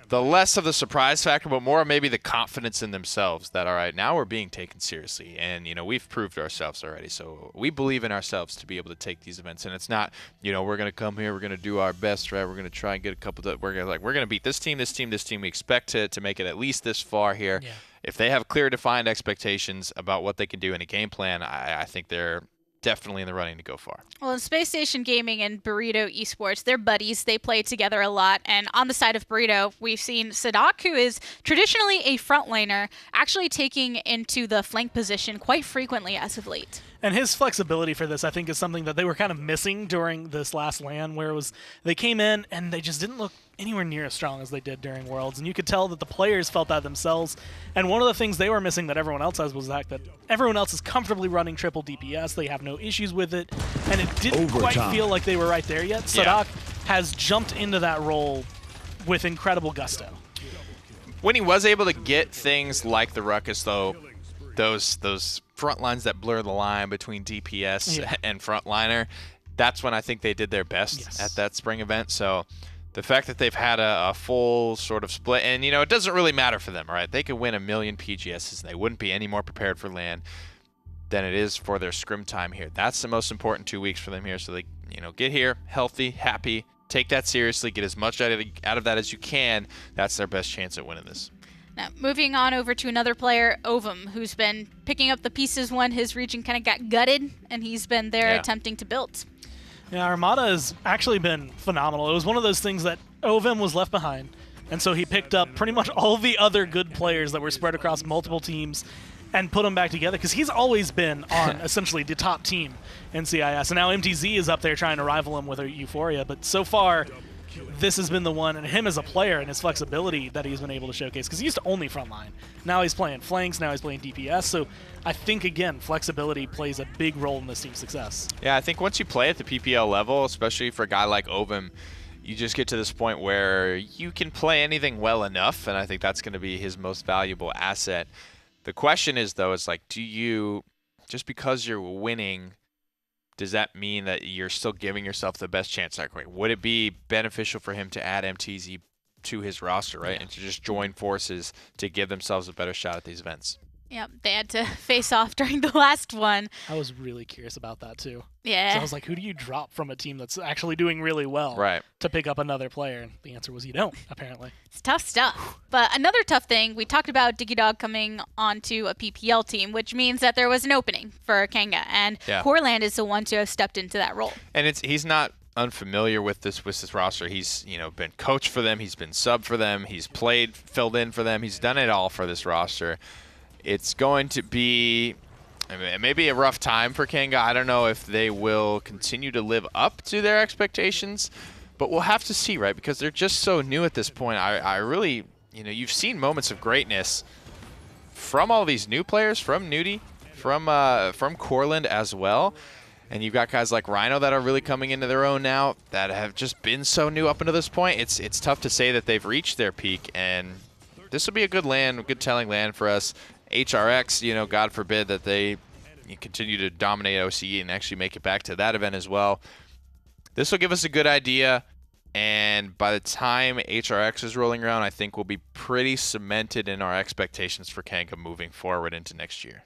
Speaker 2: the less of the surprise factor, but more maybe the confidence in themselves that, all right, now we're being taken seriously. And, we've proved ourselves already. So we believe in ourselves to be able to take these events. And it's not, we're going to come here, we're going to do our best, right? We're going to try and get a couple of, we're going to beat this team, this team, this team. We expect to make it at least this far here. Yeah. If they have clear, defined expectations about what they can do in a game plan, I think they're definitely in the running to go far.
Speaker 1: Well, in Space Station Gaming and Burrito Esports, they're buddies. They play together a lot. And on the side of Burrito, we've seen Sadak, who is traditionally a front laner, actually taking into the flank position quite frequently as of late.
Speaker 3: And his flexibility for this, I think, is something that they were kind of missing during this last LAN, where it was they came in and they just didn't look anywhere near as strong as they did during Worlds. And you could tell that the players felt that themselves. And one of the things they were missing that everyone else has was the fact that everyone else is comfortably running triple DPS. They have no issues with it. And it didn't quite feel like they were right there yet. Sadak has jumped into that role with incredible gusto.
Speaker 2: When he was able to get things like the Ruckus, though, those front lines that blur the line between DPS and frontliner, that's when I think they did their best at that spring event. So the fact that they've had a full sort of split, and it doesn't really matter for them, right? They could win a million PGSs and they wouldn't be any more prepared for LAN than it is for their scrim time here. That's the most important 2 weeks for them here. So they, get here healthy, happy, take that seriously, get as much out of that as you can. That's their best chance at winning this.
Speaker 1: Now, moving on over to another player, Ovum, who's been picking up the pieces when his region kind of got gutted, and he's been there attempting to build.
Speaker 3: Yeah, Armada has actually been phenomenal. It was one of those things that Ovum was left behind, and so he picked up pretty much all the other good players that were spread across multiple teams and put them back together, because he's always been on essentially the top team in CIS. And now MTZ is up there trying to rival him with Euphoria, but so far, this has been the one, and him as a player and his flexibility that he's been able to showcase, because he used to only frontline. Now he's playing flanks, now he's playing DPS, so I think, again, flexibility plays a big role in this team's success.
Speaker 2: Yeah, I think once you play at the PPL level, especially for a guy like Ovum, you just get to this point where you can play anything well enough, and I think that's going to be his most valuable asset. The question is, though, do you, just because you're winning, does that mean that you're still giving yourself the best chance? Would it be beneficial for him to add MTZ to his roster, right? And to just join forces to give themselves a better shot at these events?
Speaker 1: Yep, they had to face off during the last one.
Speaker 3: I was really curious about that, too.
Speaker 1: Yeah.
Speaker 3: So I was like, who do you drop from a team that's actually doing really well to pick up another player? And the answer was you don't, apparently.
Speaker 1: It's tough stuff. But another tough thing, we talked about DigiDog coming onto a PPL team, which means that there was an opening for Kanga, and Corland is the one to have stepped into that role.
Speaker 2: And he's not unfamiliar with this roster. He's been coach for them, he's been sub for them, he's played, filled in for them, he's done it all for this roster. It's going to be maybe a rough time for Kanga. I don't know if they will continue to live up to their expectations, but we'll have to see, right? Because they're just so new at this point. I really, you've seen moments of greatness from all these new players, from Nudie, from Corland as well. And you've got guys like Rhino that are really coming into their own now that have just been so new up until this point. It's tough to say that they've reached their peak, and this will be a good telling land for us. HRX, God forbid that they continue to dominate OCE and actually make it back to that event as well. This will give us a good idea, and by the time HRX is rolling around, I think we'll be pretty cemented in our expectations for Kanga moving forward into next year.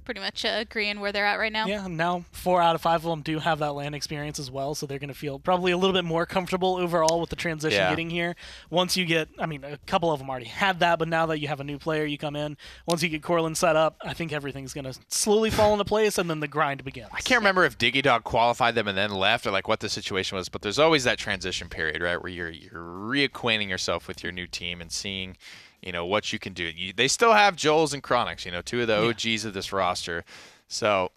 Speaker 1: Pretty much agreeing where they're at right now.
Speaker 3: Yeah, now 4 out of 5 of them do have that LAN experience as well, so they're going to feel probably a little bit more comfortable overall with the transition getting here. Once you get, a couple of them already had that, but now that you have a new player, you come in. Once you get Corland set up, I think everything's going to slowly fall into place, and then the grind begins.
Speaker 2: I can't remember if DigiDog qualified them and then left, or what the situation was, but there's always that transition period, right, where you're reacquainting yourself with your new team and seeing what you can do. They still have Joels and Chronix, 2 of the OGs of this roster. So,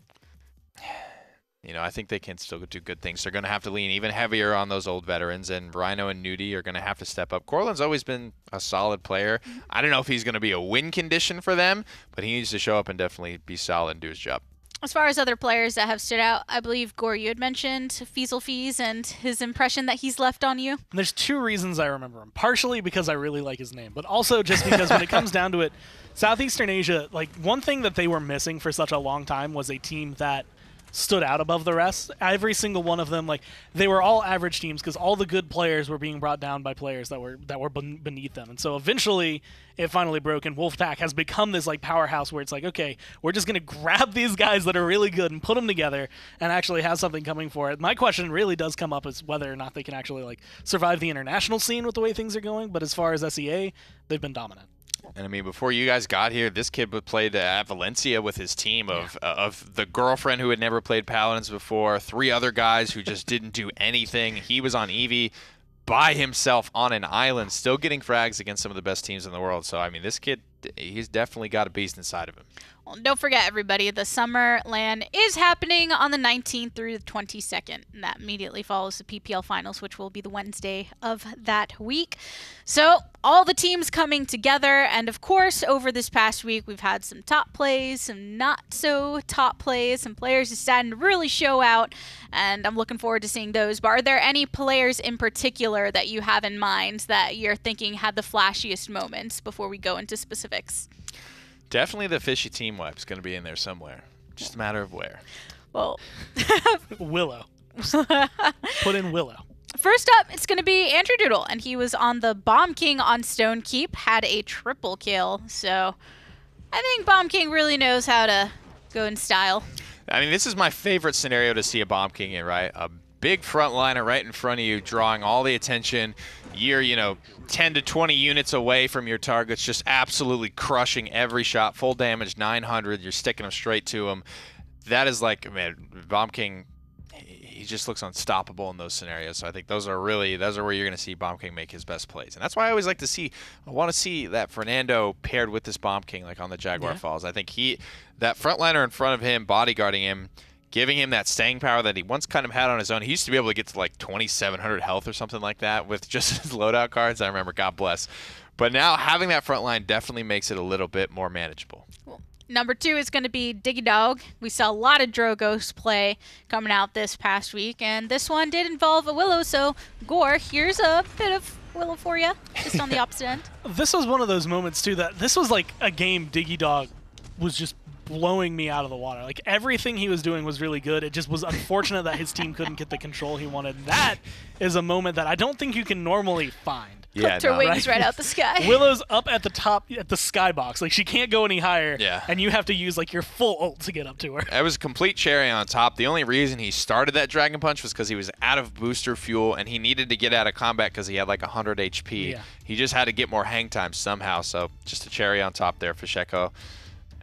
Speaker 2: I think they can still do good things. They're going to have to lean even heavier on those old veterans, and Rhino and Nudie are going to have to step up. Corland's always been a solid player. I don't know if he's going to be a win condition for them, but he needs to show up and definitely be solid and do his job.
Speaker 1: As far as other players that have stood out, I believe, Gore, you had mentioned Feasel Fees and his impression that he's left on you.
Speaker 3: And there's 2 reasons I remember him. Partially because I really like his name, but also just because when it comes down to it, Southeastern Asia, one thing that they were missing for such a long time was a team that stood out above the rest. Every single one of them, they were all average teams because all the good players were being brought down by players that were beneath them. And so eventually it finally broke, and Wolfpack has become this powerhouse where it's okay, we're just going to grab these guys that are really good and put them together and actually have something coming for it. My question really does come up as whether or not they can actually survive the international scene with the way things are going, but as far as SEA, they've been dominant.
Speaker 2: And before you guys got here, this kid played at Valencia with his team of the girlfriend who had never played Paladins before, 3 other guys who just didn't do anything. He was on Eevee by himself on an island, still getting frags against some of the best teams in the world. So, this kid, he's definitely got a beast inside of him.
Speaker 1: Well, don't forget, everybody, the Summer LAN is happening on the 19th through the 22nd, and that immediately follows the PPL Finals, which will be the Wednesday of that week. So all the teams coming together, and of course, over this past week, we've had some top plays, some not-so-top plays, some players deciding to really show out, and I'm looking forward to seeing those. But are there any players in particular that you have in mind that you're thinking had the flashiest moments before we go into specifics?
Speaker 2: Definitely the Fishy team wipe is going to be in there somewhere. Just a matter of where.
Speaker 1: Well,
Speaker 3: Willow. Put in Willow.
Speaker 1: First up, it's going to be Andrew Doodle, and he was on the Bomb King on Stone Keep, had a triple kill. So I think Bomb King really knows how to go in style.
Speaker 2: I mean, this is my favorite scenario to see a Bomb King in, right? A big frontliner right in front of you, drawing all the attention. You're, 10 to 20 units away from your targets, just absolutely crushing every shot. Full damage, 900. You're sticking them straight to him. That is like, man, Bomb King, he just looks unstoppable in those scenarios. So I think those are where you're going to see Bomb King make his best plays. And that's why I always like to see, I want to see that Fernando paired with this Bomb King, like on the Jaguar Falls. I think that frontliner in front of him, bodyguarding him, giving him that staying power that he once kind of had on his own. He used to be able to get to like 2,700 health or something like that with just his loadout cards. I remember, God bless. But now having that front line definitely makes it a little bit more manageable.
Speaker 1: Cool. Number 2 is going to be Diggy Dog. We saw a lot of Drogo's play coming out this past week, and this one did involve a Willow, so Gore, here's a bit of Willow for you, just on the opposite end.
Speaker 3: This was one of those moments, too, that this was like a game Diggy Dog was just blowing me out of the water. Like, everything he was doing was really good. It just was unfortunate that his team couldn't get the control he wanted. That is a moment that I don't think you can normally find.
Speaker 1: Clipped her wings right out the sky.
Speaker 3: Willow's up at the top, at the skybox. Like, she can't go any higher.
Speaker 2: Yeah.
Speaker 3: And you have to use, like, your full ult to get up to her.
Speaker 2: It was a complete cherry on top. The only reason he started that Dragon Punch was because he was out of booster fuel, and he needed to get out of combat because he had, like, 100 HP.
Speaker 3: Yeah.
Speaker 2: He just had to get more hang time somehow, so just a cherry on top there for Sheko.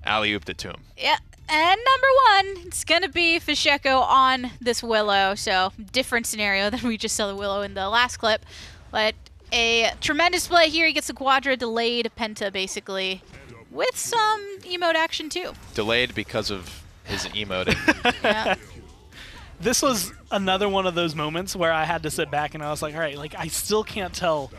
Speaker 2: Alley-ooped it to him.
Speaker 1: Yeah. And number 1, it's going to be Fisheko on this Willow. So, different scenario than we just saw the Willow in the last clip. But a tremendous play here. He gets a Quadra delayed Penta, basically, with some emote action, too.
Speaker 2: Delayed because of his emote.
Speaker 1: Yeah.
Speaker 3: This was another one of those moments where I had to sit back and I was like, all right, like, I still can't tell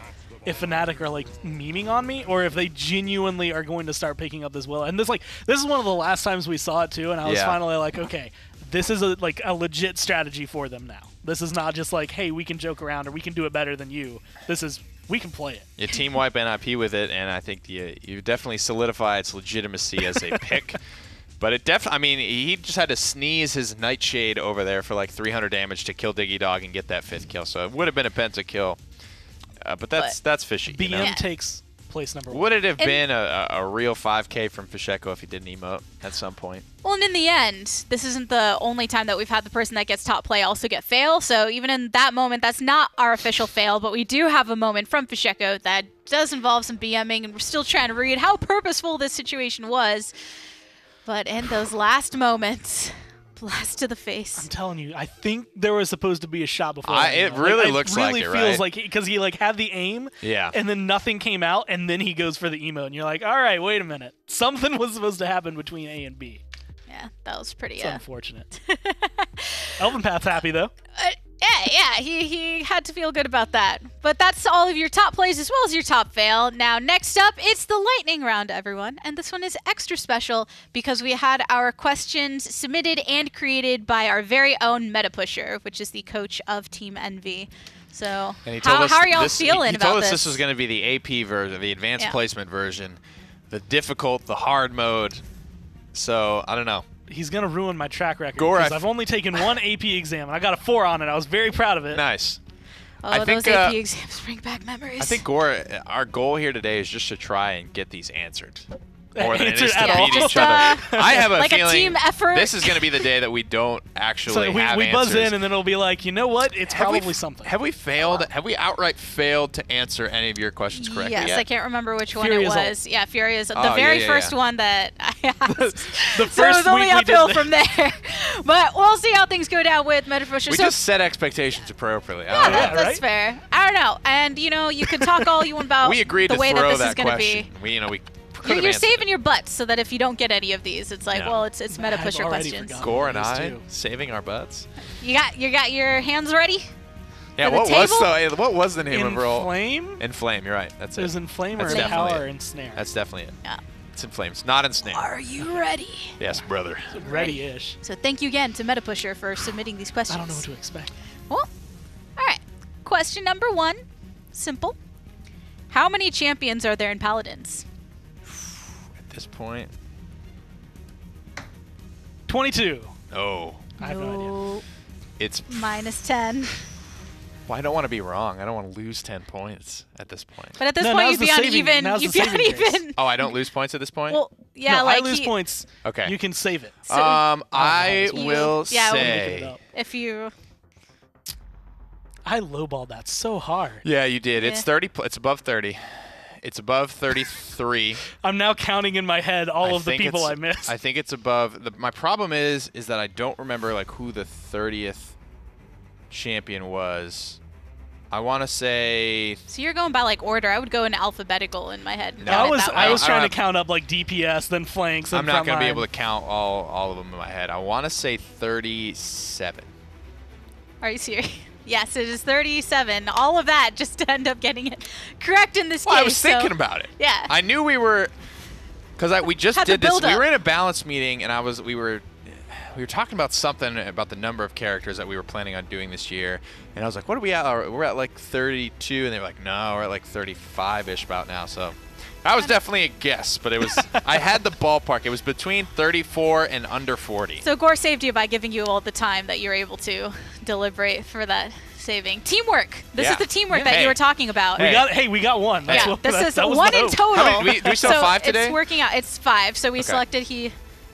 Speaker 3: if Fnatic are, like, memeing on me or if they genuinely are going to start picking up this Willow. And this is one of the last times we saw it, too, and I was finally like, okay, this is a legit strategy for them now. This is not just like, hey, we can joke around or we can do it better than you. This is, we can play it.
Speaker 2: You team wipe NIP with it, and I think you definitely solidify its legitimacy as a pick. But it I mean, he just had to sneeze his Nightshade over there for like 300 damage to kill Diggy Dog and get that 5th kill. So it would have been a Penta kill. But that's fishy.
Speaker 3: BM takes place number 1.
Speaker 2: Would it have been a real 5K from Fisheko if he didn't emote at some point?
Speaker 1: Well, and in the end, this isn't the only time that we've had the person that gets top play also get fail. So even in that moment, that's not our official fail, but we do have a moment from Fisheko that does involve some BMing, and we're still trying to read how purposeful this situation was. But in those last moments, blast to the face.
Speaker 3: I'm telling you, I think there was supposed to be a shot before.
Speaker 2: It really looks like it, right?
Speaker 3: It really feels like because he like had the aim, and then nothing came out, and then he goes for the emote, and you're like, all right, wait a minute, something was supposed to happen between A and B.
Speaker 1: Yeah, that was pretty.
Speaker 3: It's unfortunate. Elven Path's happy though.
Speaker 1: Yeah, he had to feel good about that. But that's all of your top plays as well as your top fail. Now, next up, it's the lightning round, everyone. And this one is extra special because we had our questions submitted and created by our very own Meta Pusher, which is the coach of Team Envy. So, how are y'all feeling about this?
Speaker 2: He told us this was going to be the AP version, the advanced placement version, the difficult, the hard mode. So, I don't know.
Speaker 3: He's going to ruin my track record because I've only taken one AP exam, and I got a 4 on it. I was very proud of it.
Speaker 2: Nice.
Speaker 1: Oh, those AP exams bring back memories.
Speaker 2: I think, Gore, our goal here today is just to try and get these answered. More than it is to beat each other. I have a
Speaker 1: like
Speaker 2: feeling
Speaker 1: a team effort.
Speaker 2: This is going to be the day that we don't actually have
Speaker 3: we buzz
Speaker 2: answers.
Speaker 3: in, and then it'll be like, you know what? It's probably something.
Speaker 2: Have we failed? Have we outright failed to answer any of your questions correctly
Speaker 1: Yes,
Speaker 2: yet?
Speaker 1: I can't remember which one
Speaker 3: Furia's
Speaker 1: it was. Yeah, Furia's the very first one that I asked.
Speaker 3: So
Speaker 1: it was only uphill from there. But we'll see how things go down with Metapusher.
Speaker 2: We just set expectations appropriately.
Speaker 1: Yeah, that's fair. I don't know. And, you can talk all you want about
Speaker 2: we agreed
Speaker 1: the
Speaker 2: to
Speaker 1: way
Speaker 2: throw
Speaker 1: that this is going to be. You're saving your butts so that if you don't get any of these, it's like, well, it's Meta Pusher questions.
Speaker 2: Gore and I saving our butts.
Speaker 1: You got your hands ready?
Speaker 2: Yeah, what was the name of her role?
Speaker 3: Inflame?
Speaker 2: Inflame, you're right. That's it.
Speaker 3: It was Inflame or Empower and Snare.
Speaker 2: That's definitely it.
Speaker 1: Yeah.
Speaker 2: It's Inflame. It's not Ensnare.
Speaker 1: Are you ready?
Speaker 2: Yes, brother.
Speaker 3: Ready-ish.
Speaker 1: So thank you again to Meta Pusher for submitting these questions.
Speaker 3: I don't know what to expect.
Speaker 1: Well, all right. Question number 1. Simple. How many champions are there in Paladins?
Speaker 2: At this point.
Speaker 3: 22.
Speaker 2: Oh.
Speaker 3: I have no idea.
Speaker 2: It's
Speaker 1: -10.
Speaker 2: Well, I don't want to be wrong. I don't want to lose 10 points at this point.
Speaker 1: But at this
Speaker 3: No,
Speaker 1: point,
Speaker 3: now's
Speaker 1: you'd be
Speaker 3: the
Speaker 1: on
Speaker 3: saving-
Speaker 1: even.
Speaker 3: now's
Speaker 1: You'd
Speaker 3: the
Speaker 1: be on
Speaker 3: saving grace.
Speaker 1: even.
Speaker 2: Oh, I don't lose points at this point?
Speaker 1: Well, yeah,
Speaker 3: no,
Speaker 1: like
Speaker 3: I lose
Speaker 1: he-
Speaker 3: points.
Speaker 2: Okay.
Speaker 3: You can save it.
Speaker 1: So
Speaker 2: I
Speaker 1: You-
Speaker 2: will
Speaker 1: yeah, we'll
Speaker 3: Making it
Speaker 2: say.
Speaker 3: up.
Speaker 1: if you.
Speaker 3: I lowballed that so hard.
Speaker 2: Yeah, you did. It's
Speaker 1: Yeah.
Speaker 2: 30. It's above 30. It's above 33.
Speaker 3: I'm now counting in my head all of the
Speaker 2: think
Speaker 3: people I
Speaker 2: it's-
Speaker 3: missed.
Speaker 2: I think it's above. My problem is that I don't remember like who the 30th champion was. I want to say.
Speaker 1: So you're going by like order. I would go in alphabetical in my head. and
Speaker 2: No,
Speaker 1: count
Speaker 3: I
Speaker 1: it
Speaker 3: was
Speaker 1: that
Speaker 3: I
Speaker 1: way.
Speaker 3: was
Speaker 2: I
Speaker 3: trying
Speaker 2: don't
Speaker 3: to count up like DPS, then flanks, then
Speaker 2: I'm not
Speaker 3: going to
Speaker 2: be able to count all of them in my head. I want to say 37.
Speaker 1: Are you serious? Yes, it is 37. All of that just to end up getting it correct in this
Speaker 2: Well,
Speaker 1: case.
Speaker 2: I was thinking about it.
Speaker 1: Yeah.
Speaker 2: I knew we were, because we just
Speaker 1: Had the
Speaker 2: did this. We
Speaker 1: build-up.
Speaker 2: were in a balance meeting, and we were talking about something about the number of characters that we were planning on doing this year, and I was like, "What are we at? We're at like 32," and they were like, "No, we're at like 35-ish about now." So that was definitely a guess, but it was I had the ballpark. It was between 34 and under 40.
Speaker 1: So Gore saved you by giving you all the time that you're able to deliberate for that saving. Teamwork. This
Speaker 2: Yeah.
Speaker 1: is the teamwork
Speaker 2: Yeah.
Speaker 1: that
Speaker 2: Hey.
Speaker 1: you were talking about.
Speaker 3: we got one. That's
Speaker 1: Yeah,
Speaker 3: what,
Speaker 1: this
Speaker 3: that,
Speaker 1: is
Speaker 3: that was
Speaker 1: one
Speaker 3: the
Speaker 1: in
Speaker 3: hope.
Speaker 1: total.
Speaker 2: How many- do we still have
Speaker 1: so
Speaker 2: 5 today?
Speaker 1: It's working out. It's 5. So we
Speaker 2: Okay.
Speaker 1: selected. He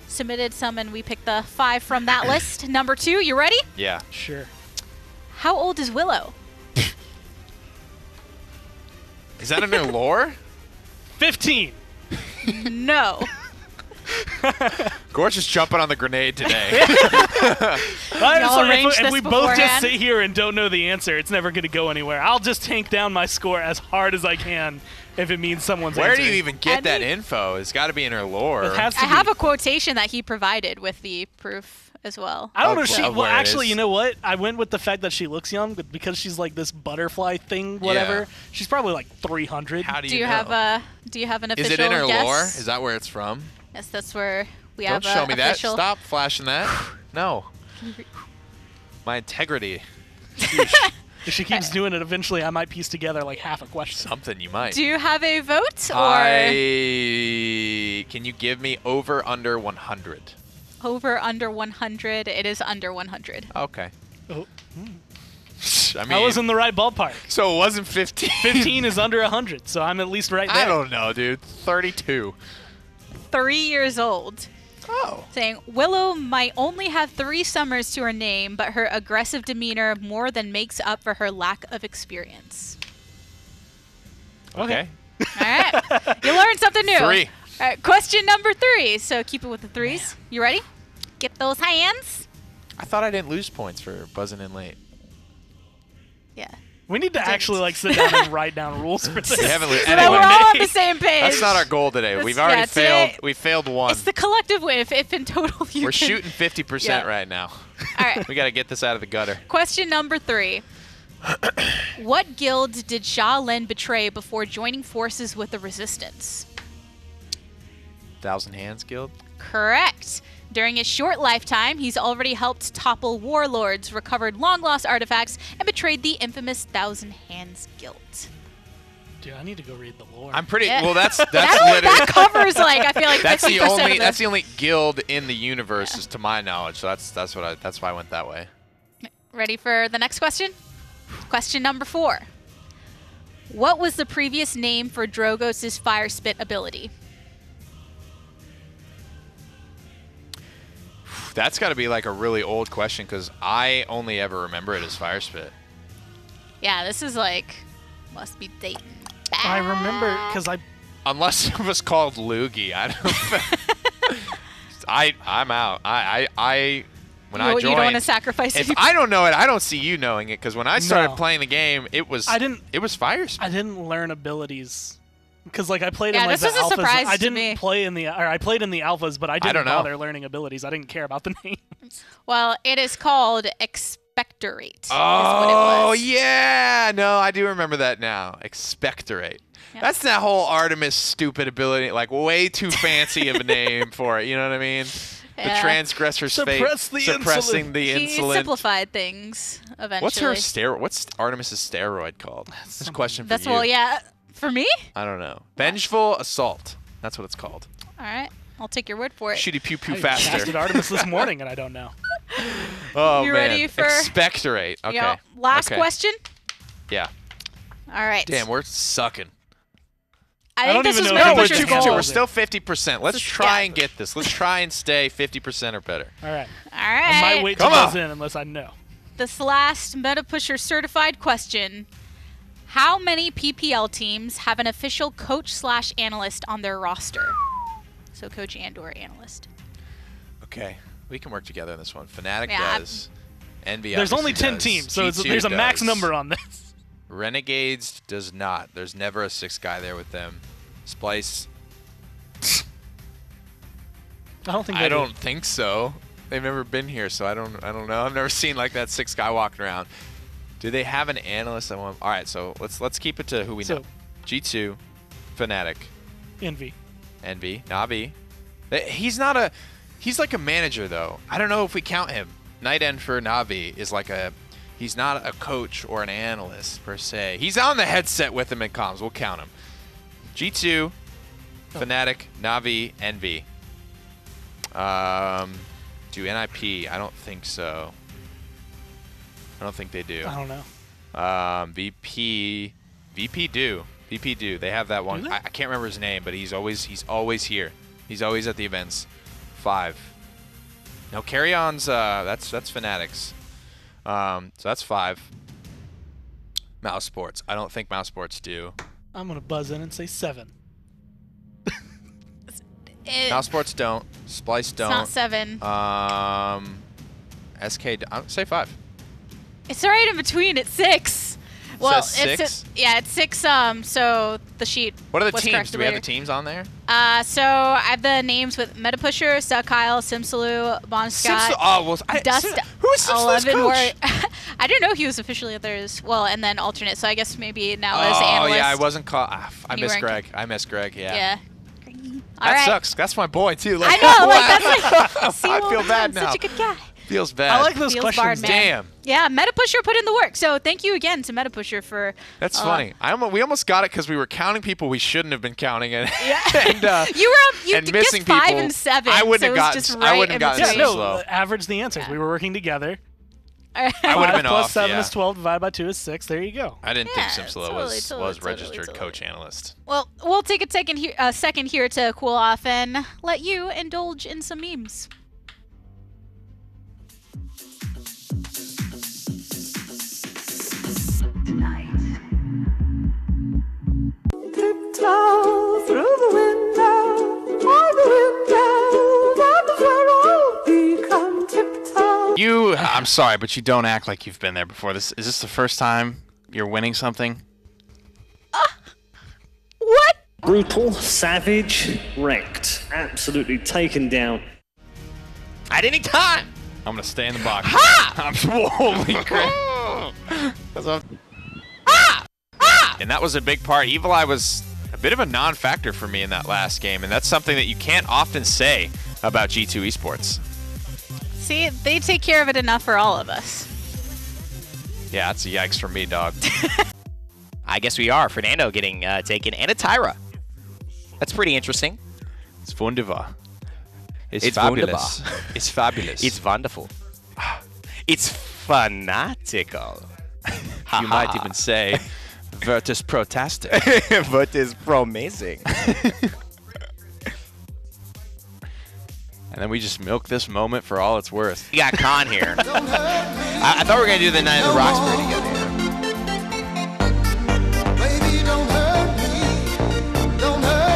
Speaker 1: submitted some, and we picked the 5 from that list. Number 2. You ready?
Speaker 2: Yeah.
Speaker 3: Sure.
Speaker 1: How old is Willow?
Speaker 2: Is that in their lore?
Speaker 3: 15.
Speaker 1: No.
Speaker 2: Gore's just jumping on the grenade today.
Speaker 1: Y'all arranged
Speaker 3: if
Speaker 1: this
Speaker 3: we both just
Speaker 1: beforehand?
Speaker 3: sit here and don't know the answer, it's never going to go anywhere. I'll just tank down my score as hard as I can if it means someone's
Speaker 2: Where do
Speaker 3: answering.
Speaker 2: you even get
Speaker 1: I
Speaker 2: that
Speaker 1: think-
Speaker 2: info? It's got to be in her lore.
Speaker 3: It has to
Speaker 1: I have
Speaker 3: be.
Speaker 1: a quotation that he provided with the proof as well.
Speaker 3: I don't know.
Speaker 2: of-
Speaker 3: She
Speaker 2: of
Speaker 3: well,
Speaker 2: where it
Speaker 3: actually,
Speaker 2: is.
Speaker 3: you know what? I went with the fact that she looks young, but because she's like this butterfly thing, whatever.
Speaker 2: Yeah.
Speaker 3: She's probably like 300.
Speaker 2: How do
Speaker 1: Do
Speaker 2: you
Speaker 1: you
Speaker 2: know?
Speaker 1: have a? Do you have an official
Speaker 2: Is it in her
Speaker 1: guess?
Speaker 2: lore? Is that where it's from?
Speaker 1: Yes, that's where we
Speaker 2: Don't
Speaker 1: have
Speaker 2: show me that.
Speaker 1: official.
Speaker 2: Stop flashing that. No. My integrity.
Speaker 3: If she keeps doing it, eventually I might piece together like half a question.
Speaker 2: Something you might.
Speaker 1: Do you have a vote or
Speaker 2: Can you give me over under 100?
Speaker 1: over under 100? It is under 100.
Speaker 2: Okay.
Speaker 3: Oh,
Speaker 2: I mean,
Speaker 3: I was in the right ballpark.
Speaker 2: so it wasn't 15.
Speaker 3: 15 is under 100, so I'm at least right there.
Speaker 2: I don't know, dude. 32.
Speaker 1: 3 years old.
Speaker 2: Oh.
Speaker 1: Saying Willow might only have 3 summers to her name, but her aggressive demeanor more than makes up for her lack of experience.
Speaker 2: Okay.
Speaker 1: All right. You learned something new.
Speaker 2: 3.
Speaker 1: All right, question number 3. So keep it with the 3s. You ready? Get those hands.
Speaker 2: I thought I didn't lose points for buzzing in late.
Speaker 1: Yeah.
Speaker 3: We need to
Speaker 1: Didn't.
Speaker 3: actually like sit down and write down rules for this.
Speaker 2: We haven't lo-
Speaker 1: So that we're
Speaker 2: anyway,
Speaker 1: all on the same page.
Speaker 2: that's not our goal today.
Speaker 1: That's-
Speaker 2: We've already
Speaker 1: yeah, today-
Speaker 2: failed. We failed one.
Speaker 1: It's the collective win. If in total you
Speaker 2: We're
Speaker 1: can-
Speaker 2: shooting 50%
Speaker 1: Yeah.
Speaker 2: right now.
Speaker 1: All right.
Speaker 2: We got to get this out of the gutter.
Speaker 1: Question number 3. What guild did Xia Lin betray before joining forces with the Resistance?
Speaker 2: Thousand Hands Guild.
Speaker 1: Correct. During his short lifetime, he's already helped topple warlords, recovered long-lost artifacts, and betrayed the infamous Thousand Hands Guild.
Speaker 3: Dude, I need to go read the lore.
Speaker 2: I'm pretty.
Speaker 1: Yeah.
Speaker 2: Well, that's
Speaker 1: That
Speaker 2: literally.
Speaker 1: covers like I feel like
Speaker 2: That's
Speaker 1: 50%
Speaker 2: the
Speaker 1: of
Speaker 2: only.
Speaker 1: the-
Speaker 2: That's the only guild in the universe, is to my knowledge. So that's why I went that way.
Speaker 1: Ready for the next question? Question number 4. What was the previous name for Drogos' Fire Spit ability?
Speaker 2: That's got to be like a really old question because I only ever remember it as Fire Spit.
Speaker 1: Yeah, this is like must be dating.
Speaker 3: I remember because I
Speaker 2: Unless it was called Loogie, I don't. I'm out. When I
Speaker 1: You
Speaker 2: joined,
Speaker 1: don't want to sacrifice.
Speaker 2: if
Speaker 1: any-
Speaker 2: I don't know it, I don't see you knowing it because when I started
Speaker 3: No.
Speaker 2: playing the game, it was It was Fire Spit.
Speaker 3: I didn't learn abilities because like I played
Speaker 1: Yeah,
Speaker 3: in like
Speaker 1: this
Speaker 3: the
Speaker 1: was a
Speaker 3: alphas.
Speaker 1: surprise
Speaker 3: I
Speaker 1: to
Speaker 3: didn't
Speaker 1: me.
Speaker 3: play in the or I played in the alphas, but I didn't
Speaker 2: don't know.
Speaker 3: bother learning abilities. I didn't care about the names.
Speaker 1: Well, it is called Expectorate.
Speaker 2: Oh,
Speaker 1: is what it was.
Speaker 2: yeah. No, I do remember that now. Expectorate.
Speaker 1: Yeah.
Speaker 2: That's that whole Artemis stupid ability, like way too fancy of a name for it. You know what I mean? The
Speaker 1: Yeah.
Speaker 2: transgressor's fate,
Speaker 3: Suppress the
Speaker 2: suppressing
Speaker 3: insolent.
Speaker 2: the
Speaker 1: He
Speaker 2: insolent.
Speaker 1: simplified things eventually.
Speaker 2: What's her steroid? What's Artemis's steroid called? This question for
Speaker 1: That's
Speaker 2: you.
Speaker 1: well, yeah. For me?
Speaker 2: I don't know. Vengeful assault. That's what it's called.
Speaker 1: All right. I'll take your word for it.
Speaker 2: Shooty pew pew
Speaker 3: I
Speaker 2: faster.
Speaker 3: casted Artemis this morning and I don't know.
Speaker 2: Oh
Speaker 1: You
Speaker 2: man.
Speaker 1: ready for-
Speaker 2: Expectorate? Okay.
Speaker 1: Yeah. Last
Speaker 2: Okay.
Speaker 1: question.
Speaker 2: Yeah.
Speaker 1: All right.
Speaker 2: Damn, we're sucking.
Speaker 1: I
Speaker 3: don't
Speaker 1: think this
Speaker 3: even
Speaker 1: was
Speaker 3: know
Speaker 2: No,
Speaker 3: Meta
Speaker 2: we're,
Speaker 1: Meta
Speaker 3: Pusher's
Speaker 1: Pusher's
Speaker 3: goal.
Speaker 1: goal.
Speaker 2: we're still 50%. Let's try
Speaker 1: yeah.
Speaker 2: and get this. Let's try and stay 50% or better.
Speaker 3: All right.
Speaker 1: All
Speaker 3: I
Speaker 1: right.
Speaker 3: might wait to
Speaker 2: Come
Speaker 3: buzz
Speaker 2: on.
Speaker 3: in unless I know.
Speaker 1: This last Meta Pusher certified question. How many PPL teams have an official coach/analyst on their roster? So coach and/or analyst.
Speaker 2: Okay, we can work together on this one. Fnatic
Speaker 1: Yeah,
Speaker 2: does. Envy
Speaker 3: There's only
Speaker 2: obviously
Speaker 3: 10
Speaker 2: does.
Speaker 3: teams, so
Speaker 2: G2
Speaker 3: there's a max
Speaker 2: does.
Speaker 3: number on this.
Speaker 2: Renegades does not. There's never a 6th guy there with them. Splice,
Speaker 3: I don't think
Speaker 2: I
Speaker 3: they do.
Speaker 2: don't think so. They've never been here, so I don't know. I've never seen like that 6th guy walking around. Do they have an analyst? All right, so let's keep it to who we know. G2, Fnatic,
Speaker 3: Envy.
Speaker 2: Envy, Navi. He's like a manager though. I don't know if we count him. Night End for Navi is like he's not a coach or an analyst per se. He's on the headset with him in comms. We'll count him. G2, Fnatic, Navi, Envy. Do NIP? I don't think so. I don't think they do.
Speaker 3: I don't know.
Speaker 2: VP do. VP do. They have that one.
Speaker 3: Do they?
Speaker 2: I can't remember his name, but he's always here. He's always at the events. 5. No, Carry On's that's Fanatics. So that's 5. Mouse Sports. I don't think Mouse Sports do.
Speaker 3: I'm going to buzz in and say 7.
Speaker 2: Mouse Sports don't. Splice
Speaker 1: It's not
Speaker 2: don't.
Speaker 1: 7.
Speaker 2: SK. Say 5.
Speaker 1: It's right in between. It's 6. Well,
Speaker 2: says
Speaker 1: it's
Speaker 2: 6?
Speaker 1: yeah, it's 6. So the sheet.
Speaker 2: What are the
Speaker 1: was
Speaker 2: teams?
Speaker 1: corrected
Speaker 2: Do we have the
Speaker 1: later.
Speaker 2: teams on there?
Speaker 1: So I have the names with Meta Pusher, Kyle, Simsaloo, Bon Scott, Dust,
Speaker 2: who is Simsaloo's
Speaker 1: 11
Speaker 2: coach?
Speaker 1: I didn't know he was officially theirs. Well, and then alternate. So I guess maybe now as
Speaker 2: Oh
Speaker 1: analyst.
Speaker 2: yeah, I wasn't called. I
Speaker 1: You
Speaker 2: miss
Speaker 1: weren't-
Speaker 2: Greg. I miss Greg. Yeah.
Speaker 1: Yeah. All
Speaker 2: That
Speaker 1: right.
Speaker 2: sucks. That's my boy too.
Speaker 1: I
Speaker 2: Like,
Speaker 1: know. Like that's like. See,
Speaker 2: I
Speaker 1: all
Speaker 2: feel
Speaker 1: the
Speaker 2: bad
Speaker 1: time,
Speaker 2: now.
Speaker 1: Such a good guy.
Speaker 2: Feels bad.
Speaker 3: I like those
Speaker 1: Feels
Speaker 3: questions.
Speaker 1: barred, man.
Speaker 2: Damn.
Speaker 1: Yeah, Meta Pusher put in the work. So thank you again to Meta Pusher for.
Speaker 2: That's funny. We almost got it because we were counting people we shouldn't have been counting, and
Speaker 1: Yeah.
Speaker 2: and
Speaker 1: You were you
Speaker 2: and
Speaker 1: guessed
Speaker 2: missing
Speaker 1: 5
Speaker 2: people.
Speaker 1: and 7.
Speaker 2: I wouldn't
Speaker 1: so
Speaker 2: have
Speaker 1: it was
Speaker 2: gotten-
Speaker 1: just
Speaker 2: I
Speaker 1: right
Speaker 2: wouldn't have
Speaker 1: in
Speaker 2: gotten
Speaker 3: Yeah,
Speaker 1: between.
Speaker 2: so
Speaker 3: no,
Speaker 2: slow.
Speaker 3: average the answers.
Speaker 1: Yeah.
Speaker 3: We were working together.
Speaker 2: I would
Speaker 3: 5
Speaker 2: have been
Speaker 3: plus
Speaker 2: off.
Speaker 3: 7
Speaker 2: yeah.
Speaker 3: is 12, divided by 2 is 6. There you go.
Speaker 2: I didn't
Speaker 1: Yeah,
Speaker 2: think Simsalo
Speaker 1: totally,
Speaker 2: was
Speaker 1: totally,
Speaker 2: registered
Speaker 1: totally.
Speaker 2: coach analyst.
Speaker 1: Well, we'll take a second here to cool off and let you indulge in some memes.
Speaker 6: Tiptoe through the window, all the windows, that is where all become tiptoe.
Speaker 2: I'm sorry, but you don't act like you've been there before. Is this the first time you're winning something?
Speaker 1: What?
Speaker 7: Brutal, savage, wrecked, absolutely taken down.
Speaker 4: At any time.
Speaker 2: I'm gonna stay in the box. Holy crap! And that was a big part. Evil Eye was a bit of a non-factor for me in that last game, and that's something that you can't often say about G2 Esports.
Speaker 1: See, they take care of it enough for all of us.
Speaker 2: Yeah, that's a yikes for me, dog.
Speaker 4: I guess we are. Fernando getting taken and a Tyra. That's pretty interesting.
Speaker 2: It's wunderbar. It's
Speaker 4: It's
Speaker 2: fabulous.
Speaker 4: wunderbar.
Speaker 2: It's fabulous.
Speaker 4: It's wonderful. It's fanatical.
Speaker 2: you might even say, Virtus protesting.
Speaker 4: But it's promising.
Speaker 2: And then we just milk this moment for all it's worth.
Speaker 4: We got Khan here. I thought we were going to do the Night of the Roxbury together here.
Speaker 6: Baby, don't hurt me no more.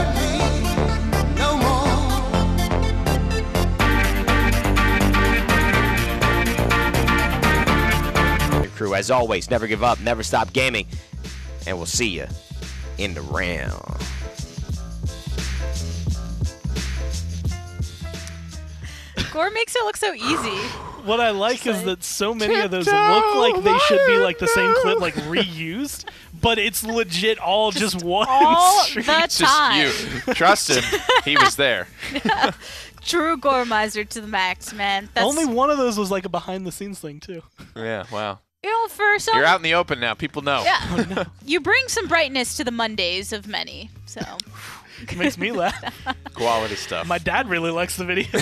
Speaker 4: Your crew, as always, never give up, never stop gaming. And we'll see you in the round.
Speaker 1: Gore makes it look so easy.
Speaker 3: What I like is
Speaker 1: like,
Speaker 3: that so many of those look like they should be like the same clip, like reused, but it's legit all just one.
Speaker 1: All
Speaker 3: stream.
Speaker 1: the
Speaker 2: It's just
Speaker 1: time.
Speaker 2: you. Trust him. He was there.
Speaker 1: True Gore miser to the max, man. That's,
Speaker 3: Only one of those was like a behind-the-scenes thing too.
Speaker 2: Yeah, wow.
Speaker 1: you know, for some.
Speaker 2: You're out in the open now. People know.
Speaker 1: Yeah. You bring some brightness to the Mondays of many. So.
Speaker 3: Makes me laugh.
Speaker 2: Quality stuff.
Speaker 3: My dad really likes the video.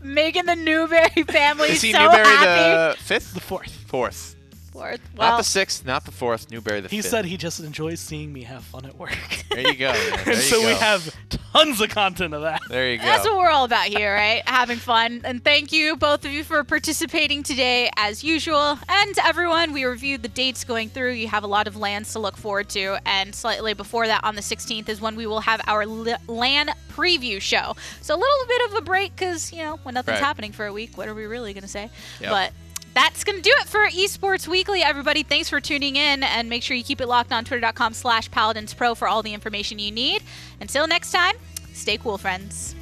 Speaker 1: Making the Newberry family
Speaker 2: Is he
Speaker 1: so
Speaker 2: Newberry
Speaker 1: happy.
Speaker 2: the 5th?
Speaker 3: The 4th.
Speaker 2: 4th.
Speaker 1: 4th.
Speaker 2: Not
Speaker 1: Well,
Speaker 2: the 6th, not the 4th, Newberry the 5th.
Speaker 3: He said he just enjoys seeing me have fun at work.
Speaker 2: There you go, man. There
Speaker 3: And
Speaker 2: you
Speaker 3: so we
Speaker 2: go.
Speaker 3: have tons of content of that.
Speaker 2: There you go.
Speaker 1: that's what we're all about here, right? Having fun. And thank you, both of you, for participating today, as usual. And to everyone, we reviewed the dates going through. You have a lot of lands to look forward to. And slightly before that, on the 16th, is when we will have our LAN preview show. So a little bit of a break because, when nothing's
Speaker 2: Right.
Speaker 1: happening for a week, what are we really going to say?
Speaker 2: Yep.
Speaker 1: But that's going to do it for Esports Weekly, everybody. Thanks for tuning in, and make sure you keep it locked on twitter.com/PaladinsPro for all the information you need. Until next time, stay cool, friends.